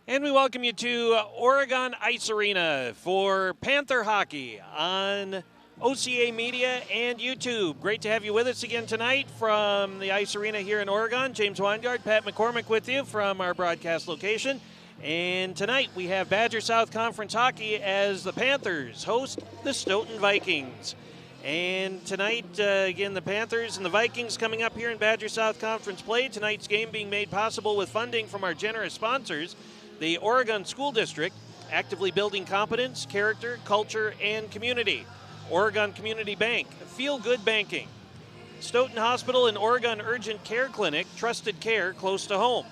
And we welcome you to Oregon Ice Arena for Panther hockey on OCA Media and YouTube. Great to have you with us again tonight from the Ice Arena here in Oregon. James Weingart, Pat McCormick with you from our broadcast location. And tonight we have Badger South Conference hockey as the Panthers host the Stoughton Vikings. And tonight, again, the Panthers and the Vikings coming up here in Badger South Conference play. Tonight's game being made possible with funding from our generous sponsors, the Oregon School District, actively building competence, character, culture, and community. Oregon Community Bank, Feel Good Banking. Stoughton Hospital and Oregon Urgent Care Clinic, trusted care close to home.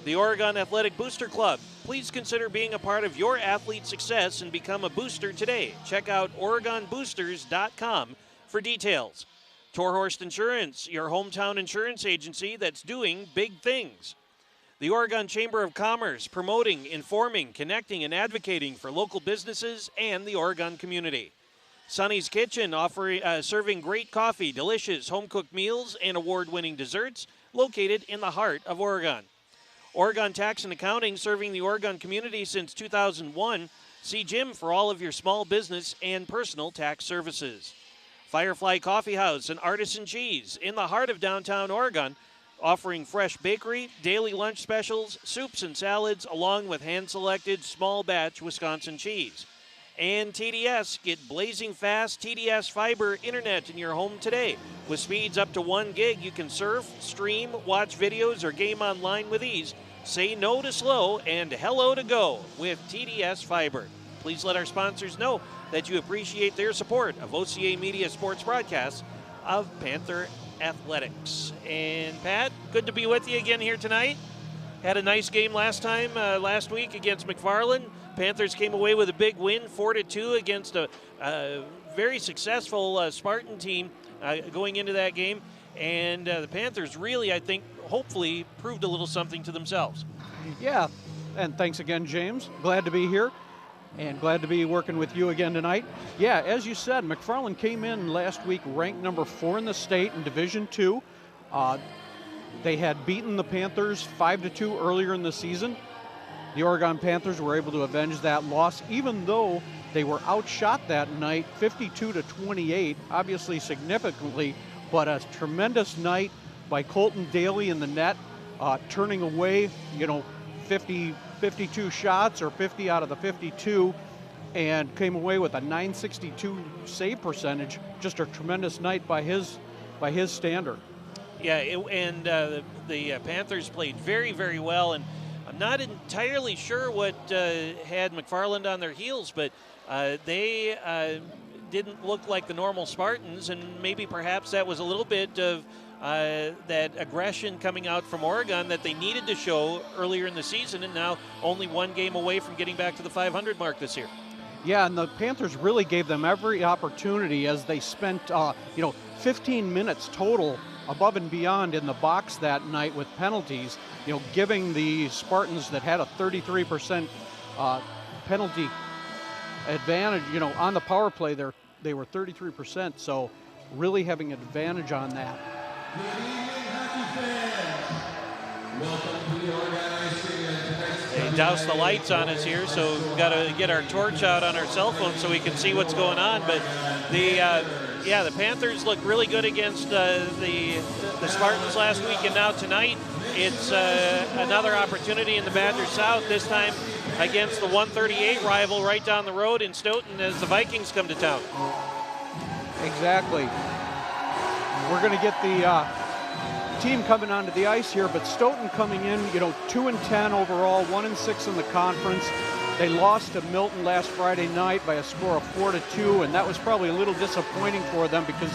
The Oregon Athletic Booster Club. Please consider being a part of your athlete's success and become a booster today. Check out OregonBoosters.com for details. Torhorst Insurance, your hometown insurance agency that's doing big things. The Oregon Chamber of Commerce, promoting, informing, connecting, and advocating for local businesses and the Oregon community. Sonny's Kitchen, serving great coffee, delicious home-cooked meals, and award-winning desserts, located in the heart of Oregon. Oregon Tax and Accounting, serving the Oregon community since 2001. See Jim for all of your small business and personal tax services. Firefly Coffee House and Artisan Cheese in the heart of downtown Oregon, offering fresh bakery, daily lunch specials, soups and salads, along with hand-selected small batch Wisconsin cheese. And TDS, get blazing fast TDS fiber internet in your home today. With speeds up to 1 gig, you can surf, stream, watch videos, or game online with ease. Say no to slow and hello to go with TDS fiber. Please let our sponsors know that you appreciate their support of OCA Media Sports broadcasts of Panther Athletics. And Pat, good to be with you again here tonight. Had a nice game last week against McFarland. Panthers came away with a big win, 4-2 against a very successful Spartan team going into that game. And the Panthers really, I think, hopefully proved a little something to themselves. Yeah, and thanks again, James. Glad to be here and glad to be working with you again tonight. Yeah, as you said, McFarland came in last week ranked number 4 in the state in Division II. They had beaten the Panthers 5-2 earlier in the season. The Oregon Panthers were able to avenge that loss, even though they were outshot that night 52-28, obviously significantly, but a tremendous night by Colton Daly in the net, turning away, 52 shots or 50 out of the 52, and came away with a .962 save percentage. Just a tremendous night by his standard. Yeah, the Panthers played very, very well, and I'm not entirely sure what had McFarland on their heels, but they didn't look like the normal Spartans, and maybe perhaps that was a little bit of that aggression coming out from Oregon that they needed to show earlier in the season, and now only 1 game away from getting back to the 500 mark this year. Yeah, and the Panthers really gave them every opportunity as they spent, 15 minutes total above and beyond in the box that night with penalties, giving the Spartans that had a 33% penalty advantage, on the power play they were 33%, so really having an advantage on that. Good evening, hockey fans. Welcome to the Oregon Ice Arena. They doused the lights on us here, so we've got to get our torch out on our cell phone so we can see what's going on. But the Panthers look really good against the Spartans last week, and now tonight it's another opportunity in the Badger South, this time against the 138 rival right down the road in Stoughton as the Vikings come to town. Exactly. We're going to get the team coming onto the ice here, but Stoughton coming in, 2-10 overall, 1-6 in the conference. They lost to Milton last Friday night by a score of 4-2, and that was probably a little disappointing for them because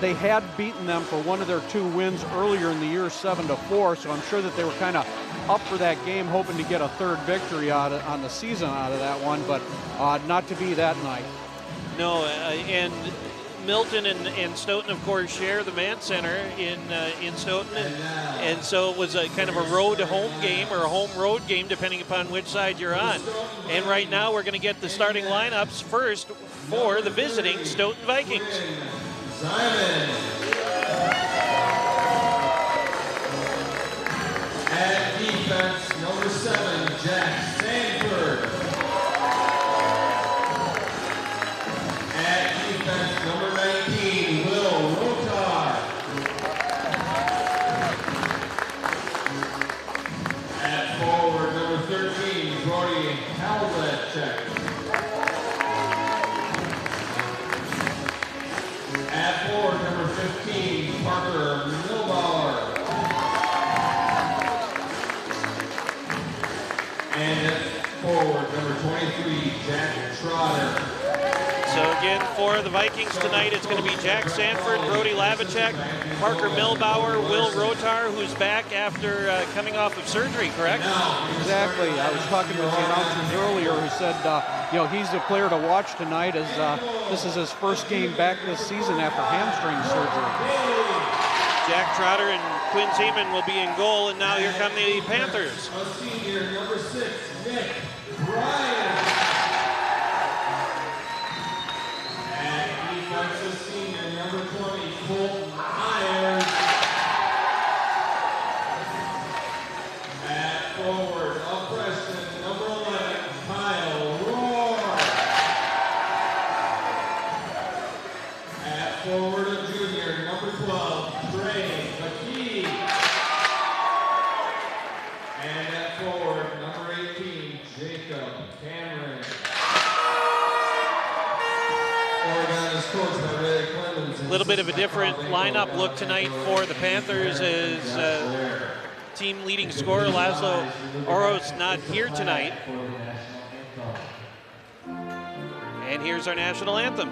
they had beaten them for one of their 2 wins earlier in the year, 7-4. So I'm sure that they were kind of up for that game, hoping to get a 3rd victory on the season out of that one, but not to be that night. No, and Milton and Stoughton, of course, share the Mann Center in Stoughton, and so it was a kind of a road-home game or a home-road game, depending upon which side you're on. And right now, we're going to get the starting lineups first for the visiting Stoughton Vikings. Simon. At defense, number 7, Jack. Brody Halbert. At forward, number 15, Parker Milbauer. And at forward, number 23, Jack Trotter. So again, for the Vikings tonight, it's going to be Jack Sanford, Brody Lavicek, Parker Milbauer, Will Rotar, who's back after coming off of surgery, correct? Exactly. I was talking with the announcers earlier who said, he's the player to watch tonight as this is his first game back this season after hamstring surgery. Jack Trotter and Quinn Zeman will be in goal, and now here come the Panthers. A senior, number 6, Nick Bryan. And defensive senior, number 20, Colt Myers. At forward, a freshman, number 11, Kyle Rohr. At forward, a junior, number 12, Trey McKee. And at forward, number 18, Jacob Cameron. Oregon is coached by Ray Clemens. A little bit of a different lineup look tonight for the Panthers as team leading scorer Laszlo Oros not here tonight. And here's our national anthem.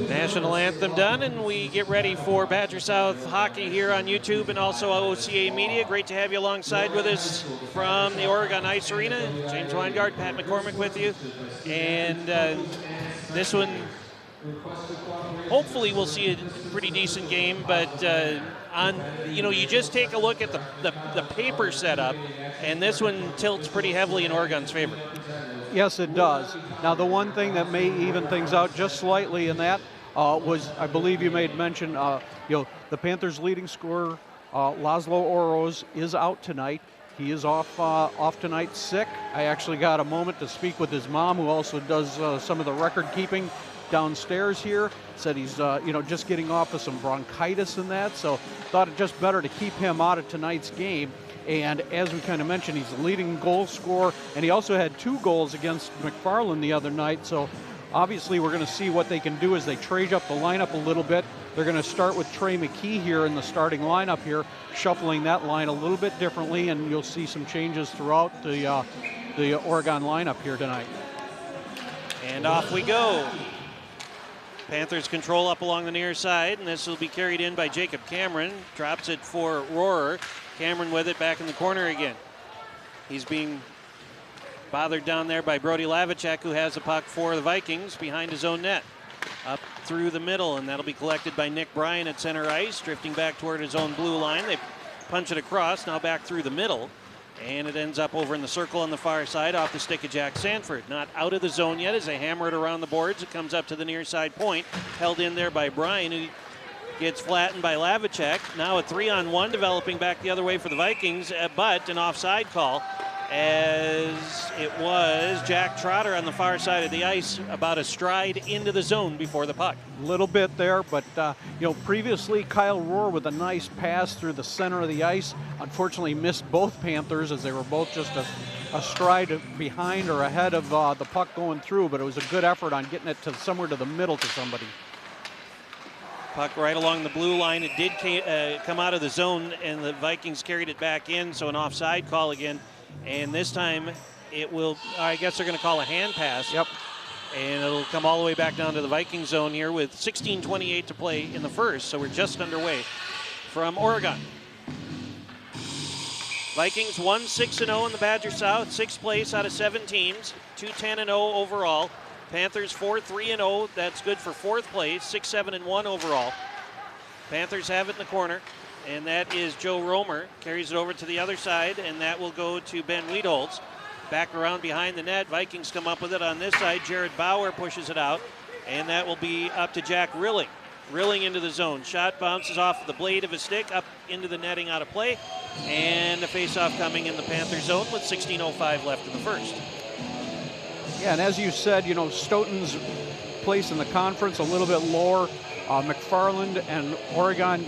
National anthem done, and we get ready for Badger South hockey here on YouTube and also OCA Media. Great to have you alongside with us from the Oregon Ice Arena. James Weingart, Pat McCormick with you. And this one, hopefully we'll see a pretty decent game, but you just take a look at the paper setup, and this one tilts pretty heavily in Oregon's favor. Yes, it does. Now, the one thing that may even things out just slightly in that was, I believe you made mention, the Panthers' leading scorer, Laszlo Oros, is out tonight. He is off tonight sick. I actually got a moment to speak with his mom, who also does some of the record keeping downstairs here. Said he's just getting off of some bronchitis and that, so thought it just better to keep him out of tonight's game. And as we kind of mentioned, he's the leading goal scorer, and he also had 2 goals against McFarland the other night. So obviously we're going to see what they can do as they trade up the lineup a little bit. They're going to start with Trey McKee here in the starting lineup here, shuffling that line a little bit differently, and you'll see some changes throughout the Oregon lineup here tonight. And off we go. Panthers control up along the near side, and this will be carried in by Jacob Cameron. Drops it for Rohrer. Cameron with it back in the corner again. He's being bothered down there by Brody Lavicek, who has the puck for the Vikings behind his own net. Up through the middle, and that'll be collected by Nick Bryan at center ice, drifting back toward his own blue line. They punch it across, now back through the middle, and it ends up over in the circle on the far side off the stick of Jack Sanford. Not out of the zone yet as they hammer it around the boards. It comes up to the near side point, held in there by Bryan, who gets flattened by Lavicek. Now a 3-on-1 developing back the other way for the Vikings, but an offside call as it was Jack Trotter on the far side of the ice, about a stride into the zone before the puck. A little bit there, but previously Kyle Rohr with a nice pass through the center of the ice. Unfortunately missed both Panthers as they were both just a stride behind or ahead of the puck going through, but it was a good effort on getting it to somewhere to the middle to somebody. Puck right along the blue line. It did come out of the zone, and the Vikings carried it back in, so an offside call again. And this time it will, I guess they're going to call a hand pass. Yep. And it'll come all the way back down to the Viking zone here with 16:28 to play in the first, so we're just underway from Oregon. Vikings 1-6-0 in the Badger South, 6th place out of 7 teams, 2-10-0 overall. Panthers 4-3-0, that's good for 4th place, 6-7-1 overall. Panthers have it in the corner, and that is Joe Romer. Carries it over to the other side, and that will go to Ben Wiedholz. Back around behind the net. Vikings come up with it on this side. Jared Bauer pushes it out, and that will be up to Jack Rilling. Rilling into the zone. Shot bounces off the blade of his stick up into the netting, out of play, and the faceoff coming in the Panther zone with 16:05 left in the first. Yeah, and as you said, Stoughton's place in the conference a little bit lower. McFarland and Oregon,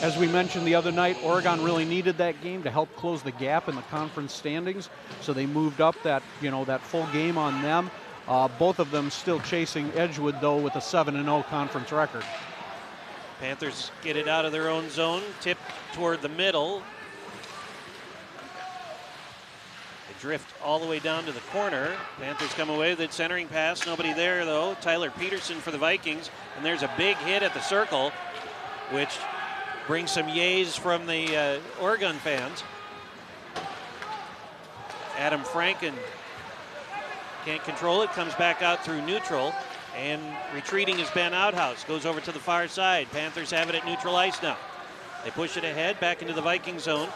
as we mentioned the other night, Oregon really needed that game to help close the gap in the conference standings, so they moved up that full game on them. Both of them still chasing Edgewood, though, with a 7-0 conference record. Panthers get it out of their own zone, tip toward the middle. They drift all the way down to the corner. Panthers come away with it, centering pass. Nobody there, though. Tyler Peterson for the Vikings, and there's a big hit at the circle, which brings some yays from the Oregon fans. Adam Franken can't control it, comes back out through neutral, and retreating is Ben Outhouse. Goes over to the far side. Panthers have it at neutral ice now. They push it ahead, back into the Viking zone.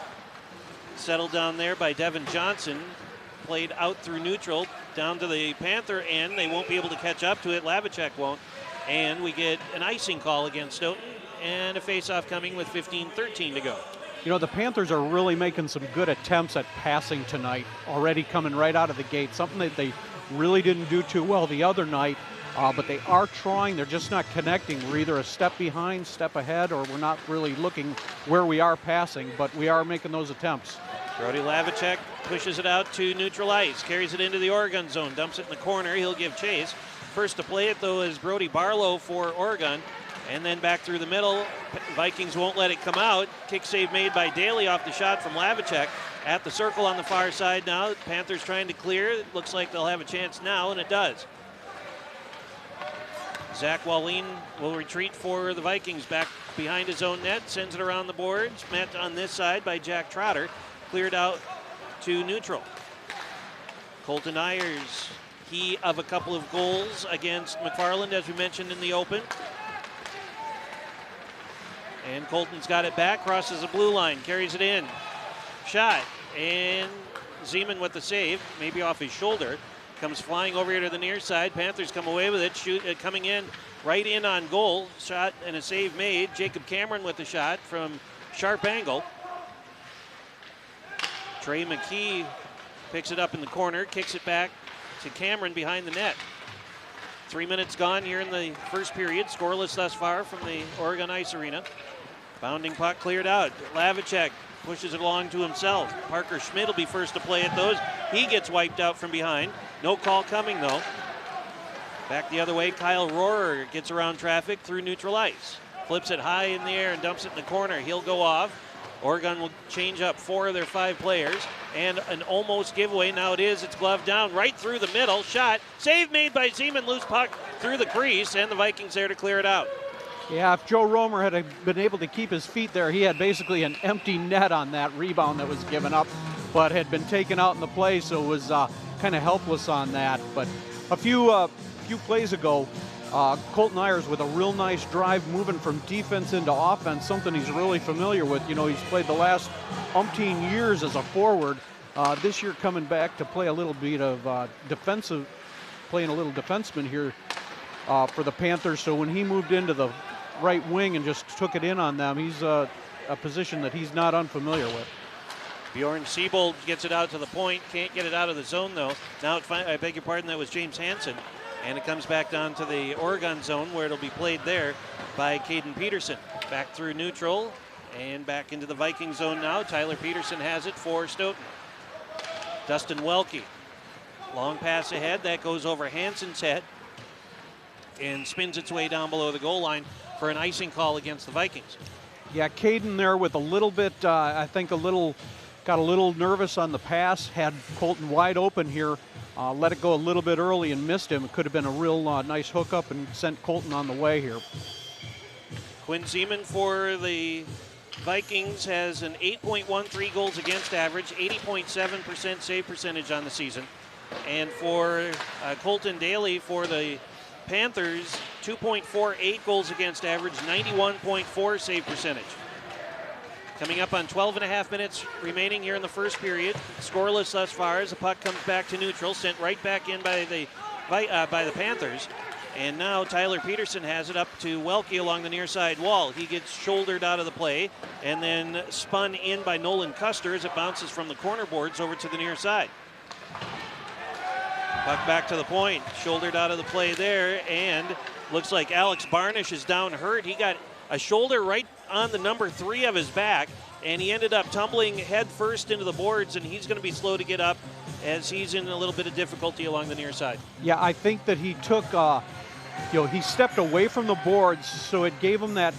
Settled down there by Devin Johnson. Played out through neutral, down to the Panther end. They won't be able to catch up to it. Lavacek won't. And we get an icing call against Stoughton, and a face-off coming with 15:13 to go. The Panthers are really making some good attempts at passing tonight, already coming right out of the gate, something that they really didn't do too well the other night, but they are trying. They're just not connecting. We're either a step behind, step ahead, or we're not really looking where we are passing, but we are making those attempts. Brody Lavacek pushes it out to neutral ice, carries it into the Oregon zone, dumps it in the corner. He'll give chase. First to play it, though, is Brody Barlow for Oregon. And then back through the middle, Vikings won't let it come out. Kick save made by Daly off the shot from Lavacek. At the circle on the far side now. Panthers trying to clear. It looks like they'll have a chance now, and it does. Zach Wallin will retreat for the Vikings back behind his own net. Sends it around the boards. Met on this side by Jack Trotter. Cleared out to neutral. Colton Ayers, he of a couple of goals against McFarland, as we mentioned in the open. And Colton's got it back, crosses the blue line, carries it in. Shot, and Zeman with the save, maybe off his shoulder. Comes flying over here to the near side. Panthers come away with it, coming in right in on goal. Shot and a save made. Jacob Cameron with the shot from sharp angle. Trey McKee picks it up in the corner, kicks it back to Cameron behind the net. 3 minutes gone here in the first period. Scoreless thus far from the Oregon Ice Arena. Bounding puck cleared out. Lavacek pushes it along to himself. Parker Schmidt will be first to play at those. He gets wiped out from behind. No call coming, though. Back the other way, Kyle Rohrer gets around traffic through neutral ice. Flips it high in the air and dumps it in the corner. He'll go off. Oregon will change up 4 of their 5 players. And an almost giveaway. Now it is. It's gloved down right through the middle. Shot. Save made by Zeman. Loose puck through the crease. And the Vikings there to clear it out. Yeah, if Joe Romer had been able to keep his feet there, he had basically an empty net on that rebound that was given up, but had been taken out in the play, so was kind of helpless on that. But a few plays ago, Colton Ayers with a real nice drive, moving from defense into offense, something he's really familiar with. He's played the last umpteen years as a forward. This year coming back to play a little bit of playing a little defenseman here for the Panthers. So when he moved into the right wing and just took it in on them, he's a position that he's not unfamiliar with. Bjorn Siebold gets it out to the point, can't get it out of the zone though. Now, I beg your pardon, that was James Hansen. And it comes back down to the Oregon zone where it'll be played there by Caden Peterson. Back through neutral and back into the Viking zone now. Tyler Peterson has it for Stoughton. Dustin Welke, long pass ahead, that goes over Hansen's head and spins its way down below the goal line for an icing call against the Vikings. Yeah, Caden there with a little bit, I think got a little nervous on the pass, had Colton wide open here, let it go a little bit early and missed him. It could have been a real nice hookup and sent Colton on the way here. Quinn Zeman for the Vikings has an 8.13 goals against average, 80.7% save percentage on the season. And for Colton Daly for the Panthers, 2.48 goals against average, 91.4 save percentage. Coming up on 12 and a half minutes remaining here in the first period. Scoreless thus far as the puck comes back to neutral, sent right back in by the Panthers. And now Tyler Peterson has it up to Welke along the near side wall. He gets shouldered out of the play and then spun in by Nolan Custer as it bounces from the corner boards over to the near side. Puck back to the point, shouldered out of the play there, and looks like Alex Barnish is down hurt. He got a shoulder right on the number 3 of his back, and he ended up tumbling head first into the boards, and he's going to be slow to get up as he's in a little bit of difficulty along the near side. Yeah, I think that he took, he stepped away from the boards, so it gave him that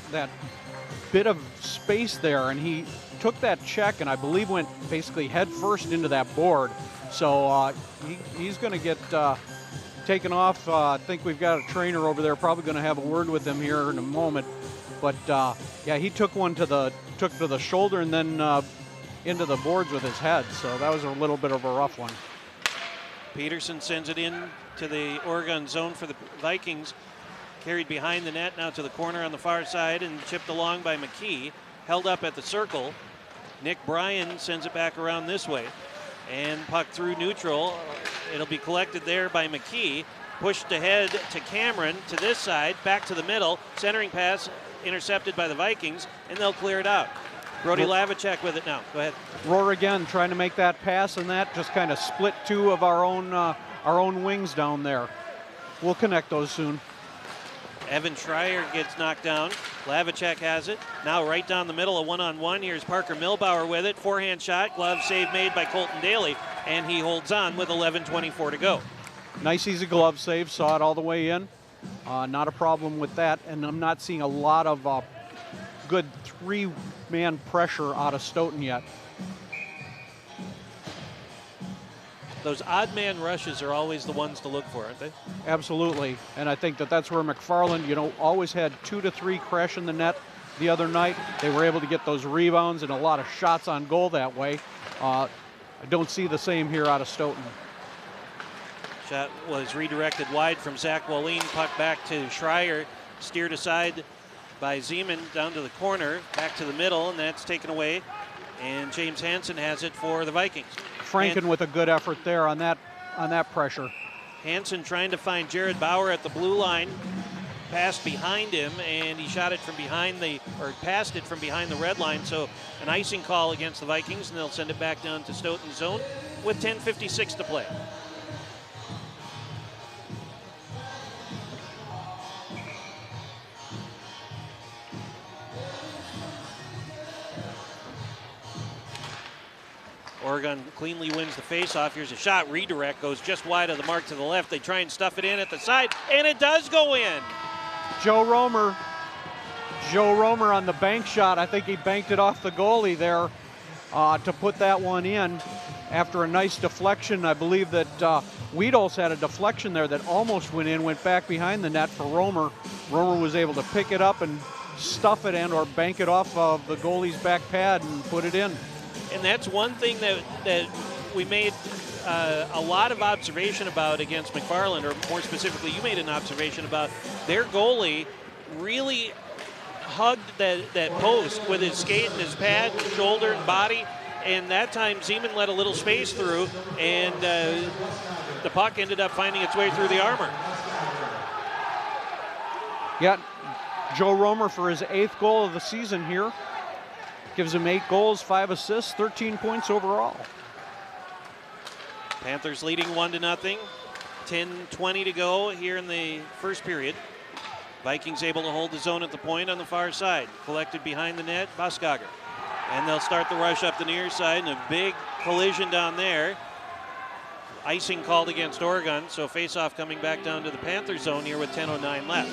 bit of space there, and he took that check, and I believe went basically head first into that board. So he's going to get taken off. I think we've got a trainer over there, probably going to have a word with him here in a moment. But yeah, he took to the shoulder and then into the boards with his head. So that was a little bit of a rough one. Peterson sends it in to the Oregon zone for the Vikings. Carried behind the net, now to the corner on the far side and chipped along by McKee. Held up at the circle. Nick Bryan sends it back around this way. And puck through neutral. It'll be collected there by McKee. Pushed ahead to Cameron to this side, back to the middle. Centering pass intercepted by the Vikings, and they'll clear it out. Brody Lavacek with it now. Go ahead. Roar again, trying to make that pass, and that just kind of split 2 of our own wings down there. We'll connect those soon. Evan Schreier gets knocked down. Lavacek has it. Now right down the middle, a one-on-one. Here's Parker Milbauer with it. Forehand shot, glove save made by Colton Daly, and he holds on with 11:24 to go. Nice easy glove save, saw it all the way in. Not a problem with that, and I'm not seeing a lot of good 3-man pressure out of Stoughton yet. Those odd man rushes are always the ones to look for, aren't they? Absolutely, and I think that's where McFarland, always had 2 to 3 crash in the net the other night. They were able to get those rebounds and a lot of shots on goal that way. I don't see the same here out of Stoughton. Shot was redirected wide from Zach Wallin. Puck back to Schreier, steered aside by Zeman down to the corner, back to the middle, and that's taken away. And James Hansen has it for the Vikings. Franken with a good effort there on that pressure. Hansen trying to find Jared Bauer at the blue line. Passed behind him, and he shot it from behind passed it from behind the red line. So an icing call against the Vikings, and they'll send it back down to Stoughton zone with 10:56 to play. Oregon cleanly wins the faceoff. Here's a shot, redirect, goes just wide of the mark to the left. They try and stuff it in at the side, and it does go in. Joe Romer on the bank shot. I think he banked it off the goalie there to put that one in after a nice deflection. I believe that Wiedels had a deflection there that almost went in, went back behind the net for Romer. Romer was able to pick it up and stuff it in or bank it off of the goalie's back pad and put it in. And that's one thing that we made a lot of observation about against McFarland, or more specifically, you made an observation about their goalie really hugged that post with his skate and his pad, shoulder and body, and that time Zeman let a little space through, and the puck ended up finding its way through the armor. Yeah, Joe Romer for his 8th goal of the season here. Gives him 8 goals, 5 assists, 13 points overall. Panthers leading 1-0. 10:20 to go here in the first period. Vikings able to hold the zone at the point on the far side. Collected behind the net, Buskager. And they'll start the rush up the near side, and a big collision down there. Icing called against Oregon, so face-off coming back down to the Panthers zone here with 10:09 left.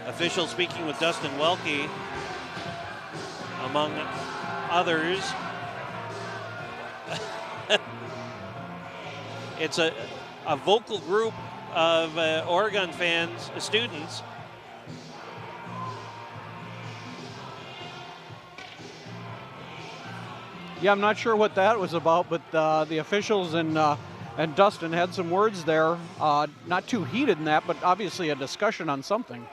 Official speaking with Dustin Welke, among others. It's a vocal group of Oregon fans, students. Yeah, I'm not sure what that was about, but the officials and Dustin had some words there. Not too heated in that, but obviously a discussion on something.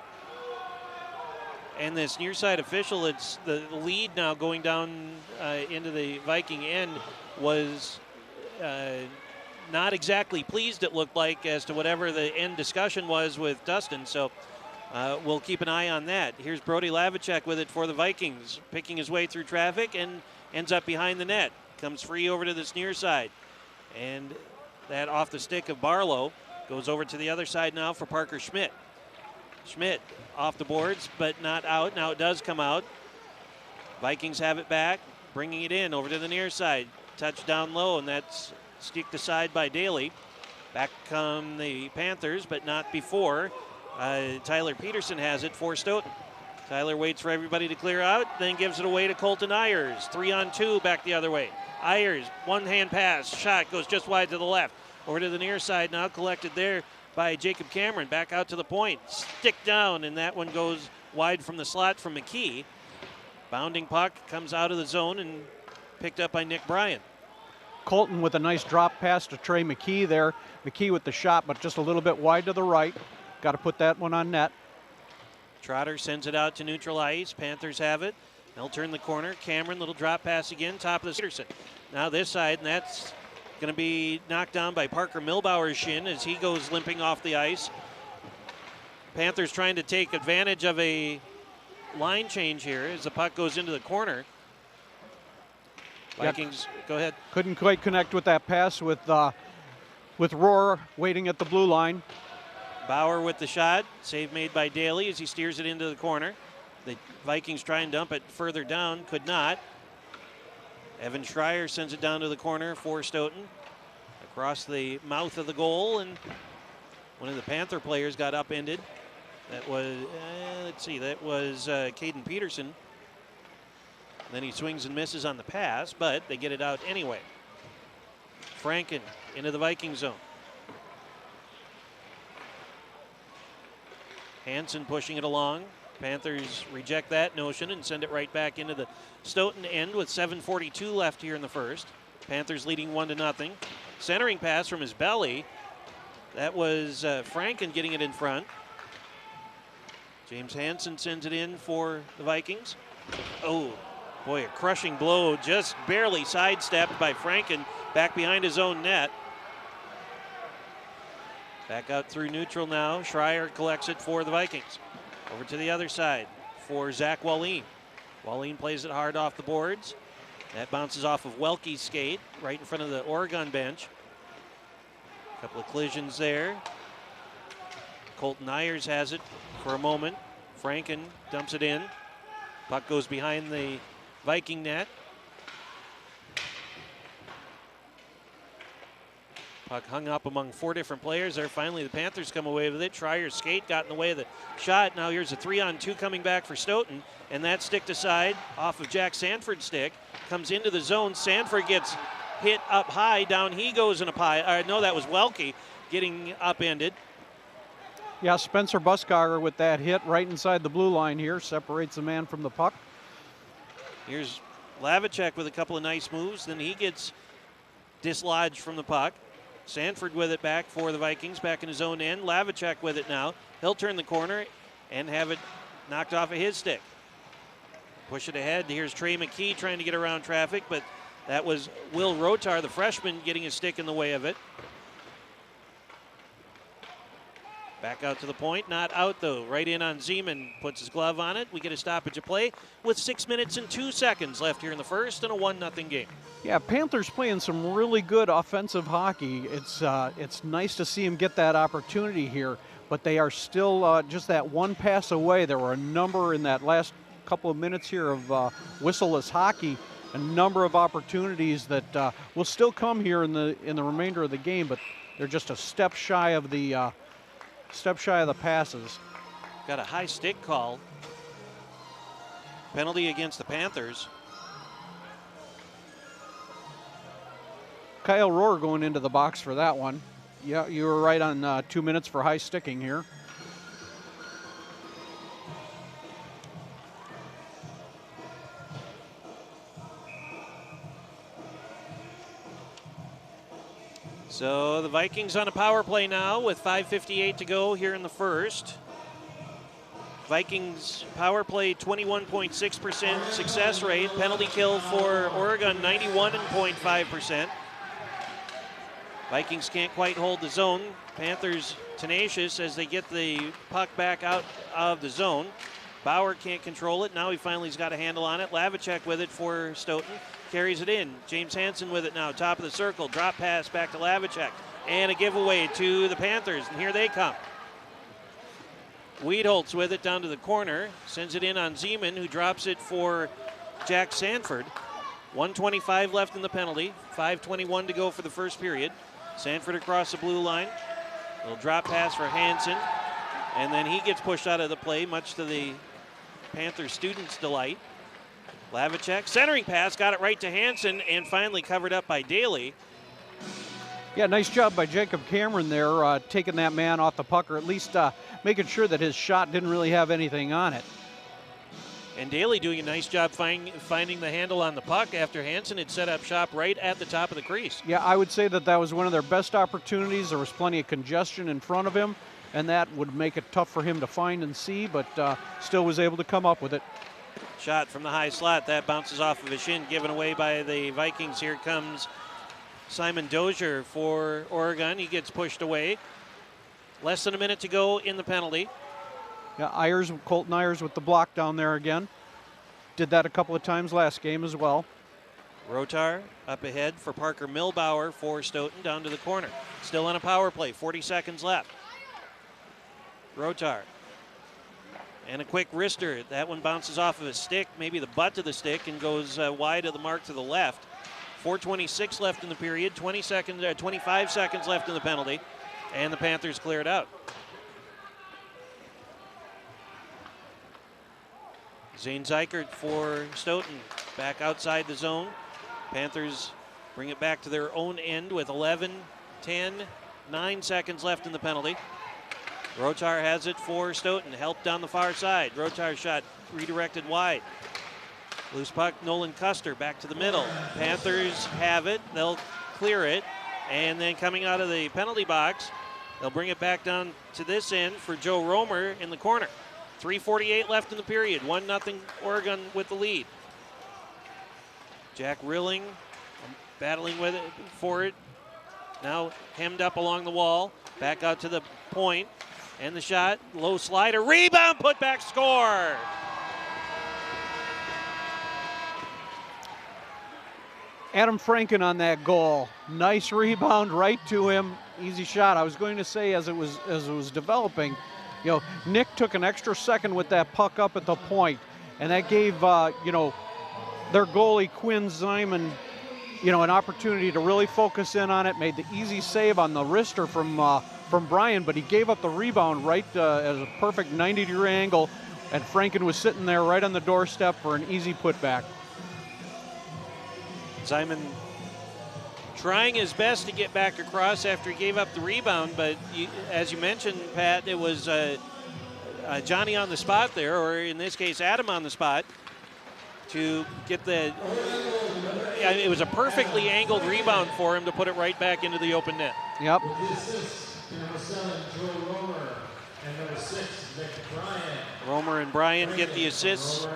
And this near side official, it's the lead now going down into the Viking end, was not exactly pleased, it looked like, as to whatever the end discussion was with Dustin. So we'll keep an eye on that. Here's Brody Lavicek with it for the Vikings, picking his way through traffic and ends up behind the net. Comes free over to this near side. And that off the stick of Barlow. Goes over to the other side now for Parker Schmidt. Schmidt off the boards, but not out. Now it does come out. Vikings have it back, bringing it in over to the near side. Touch down low, and that's sticked aside by Daly. Back come the Panthers, but not before. Tyler Peterson has it for Stoughton. Tyler waits for everybody to clear out, then gives it away to Colton Ayers. 3-on-2 back the other way. Ayers, one-hand pass, shot goes just wide to the left. Over to the near side now, collected there by Jacob Cameron. Back out to the point, stick down, and that one goes wide from the slot from McKee. Bounding puck comes out of the zone and picked up by Nick Bryan. Colton with a nice drop pass to Trey McKee there. McKee with the shot, but just a little bit wide to the right. Got to put that one on net. Trotter sends it out to neutral ice. Panthers have it. They'll turn the corner. Cameron, little drop pass again, top of the Peterson. Now this side, and that's going to be knocked down by Parker Milbauer's shin as he goes limping off the ice. Panthers trying to take advantage of a line change here as the puck goes into the corner. Vikings, go ahead. Couldn't quite connect with that pass with Rohr waiting at the blue line. Bauer with the shot. Save made by Daly as he steers it into the corner. The Vikings try and dump it further down. Could not. Evan Schreier sends it down to the corner for Stoughton. Across the mouth of the goal, and one of the Panther players got upended. That was, that was Caden Peterson. Then he swings and misses on the pass, but they get it out anyway. Franken into the Viking zone. Hansen pushing it along. Panthers reject that notion and send it right back into the Stoughton end with 7:42 left here in the first. Panthers leading 1-0. Centering pass from his belly. That was Franken getting it in front. James Hansen sends it in for the Vikings. Oh, boy, a crushing blow, just barely sidestepped by Franken back behind his own net. Back out through neutral now. Schreier collects it for the Vikings. Over to the other side for Zach Wallin. Wallin plays it hard off the boards. That bounces off of Welke's skate right in front of the Oregon bench. A couple of collisions there. Colton Ayers has it for a moment. Franken dumps it in. Puck goes behind the Viking net. Puck hung up among 4 different players there. Finally, the Panthers come away with it. Schreier's skate got in the way of the shot. Now here's a 3-on-2 coming back for Stoughton. And that sticked aside off of Jack Sanford's stick. Comes into the zone. Sanford gets hit up high. Down he goes in a pile. No, that was Welke getting upended. Yeah, Spencer Buskager with that hit right inside the blue line here. Separates the man from the puck. Here's Lavicek with a couple of nice moves. Then he gets dislodged from the puck. Sanford with it back for the Vikings, back in his own end. Lavicek with it now. He'll turn the corner and have it knocked off of his stick. Push it ahead. Here's Trey McKee trying to get around traffic, but that was Will Rotar, the freshman, getting his stick in the way of it. Back out to the point, not out though. Right in on Zeman, puts his glove on it. We get a stoppage of play with 6 minutes and 2 seconds left here in the first and a 1-0 game. Yeah, Panthers playing some really good offensive hockey. It's nice to see them get that opportunity here, but they are still just that one pass away. There were a number in that last couple of minutes here of whistleless hockey, a number of opportunities that will still come here in the remainder of the game, but they're just a step shy of the passes. Got a high stick call. Penalty against the Panthers. Kyle Rohr going into the box for that one. Yeah, you were right on 2 minutes for high sticking here. So the Vikings on a power play now with 5:58 to go here in the first. Vikings power play 21.6% success rate. Penalty kill for Oregon 91.5%. Vikings can't quite hold the zone. Panthers tenacious as they get the puck back out of the zone. Bauer can't control it. Now he finally's got a handle on it. Lavicek with it for Stoughton. Carries it in. James Hansen with it now. Top of the circle. Drop pass back to Lavicek. And a giveaway to the Panthers. And here they come. Wiedholtz with it down to the corner. Sends it in on Zeman, who drops it for Jack Sanford. 1:25 left in the penalty. 5:21 to go for the first period. Sanford across the blue line. Little drop pass for Hansen. And then he gets pushed out of the play, much to the Panther students' delight. Lavicek, centering pass, got it right to Hansen, and finally covered up by Daly. Yeah, nice job by Jacob Cameron there, taking that man off the puck, or at least making sure that his shot didn't really have anything on it. And Daly doing a nice job finding the handle on the puck after Hansen had set up shop right at the top of the crease. Yeah, I would say that was one of their best opportunities. There was plenty of congestion in front of him, and that would make it tough for him to find and see, but still was able to come up with it. Shot from the high slot. That bounces off of his shin, given away by the Vikings. Here comes Simon Dozier for Oregon. He gets pushed away. Less than a minute to go in the penalty. Yeah, Colton Ayers with the block down there again. Did that a couple of times last game as well. Rotar up ahead for Parker Milbauer for Stoughton down to the corner. Still on a power play, 40 seconds left. Rotar. And a quick wrister. That one bounces off of his stick, maybe the butt of the stick, and goes wide of the mark to the left. 4:26 left in the period, 25 seconds left in the penalty, and the Panthers cleared out. Zane Zykert for Stoughton, back outside the zone. Panthers bring it back to their own end with 9 seconds left in the penalty. Rotar has it for Stoughton, help down the far side. Rotar shot redirected wide. Loose puck, Nolan Custer back to the middle. Panthers have it, they'll clear it, and then coming out of the penalty box, they'll bring it back down to this end for Joe Romer in the corner. 3:48 left in the period, 1-0 Oregon with the lead. Jack Rilling battling with it for it. Now hemmed up along the wall, back out to the point, and the shot, low slider, rebound, put back, score! Adam Franken on that goal. Nice rebound right to him. Easy shot. I was going to say as it was developing, Nick took an extra second with that puck up at the point, and that gave their goalie Quinn Zyman an opportunity to really focus in on it. Made the easy save on the wrister from Brian, but he gave up the rebound right at a perfect 90-degree angle, and Franken was sitting there right on the doorstep for an easy putback. Zyman trying his best to get back across after he gave up the rebound, but as you mentioned, Pat, it was Johnny on the spot there, or in this case, Adam on the spot to get the. It was a perfectly angled rebound for him to put it right back into the open net. Yep. Romer and Bryan get the assists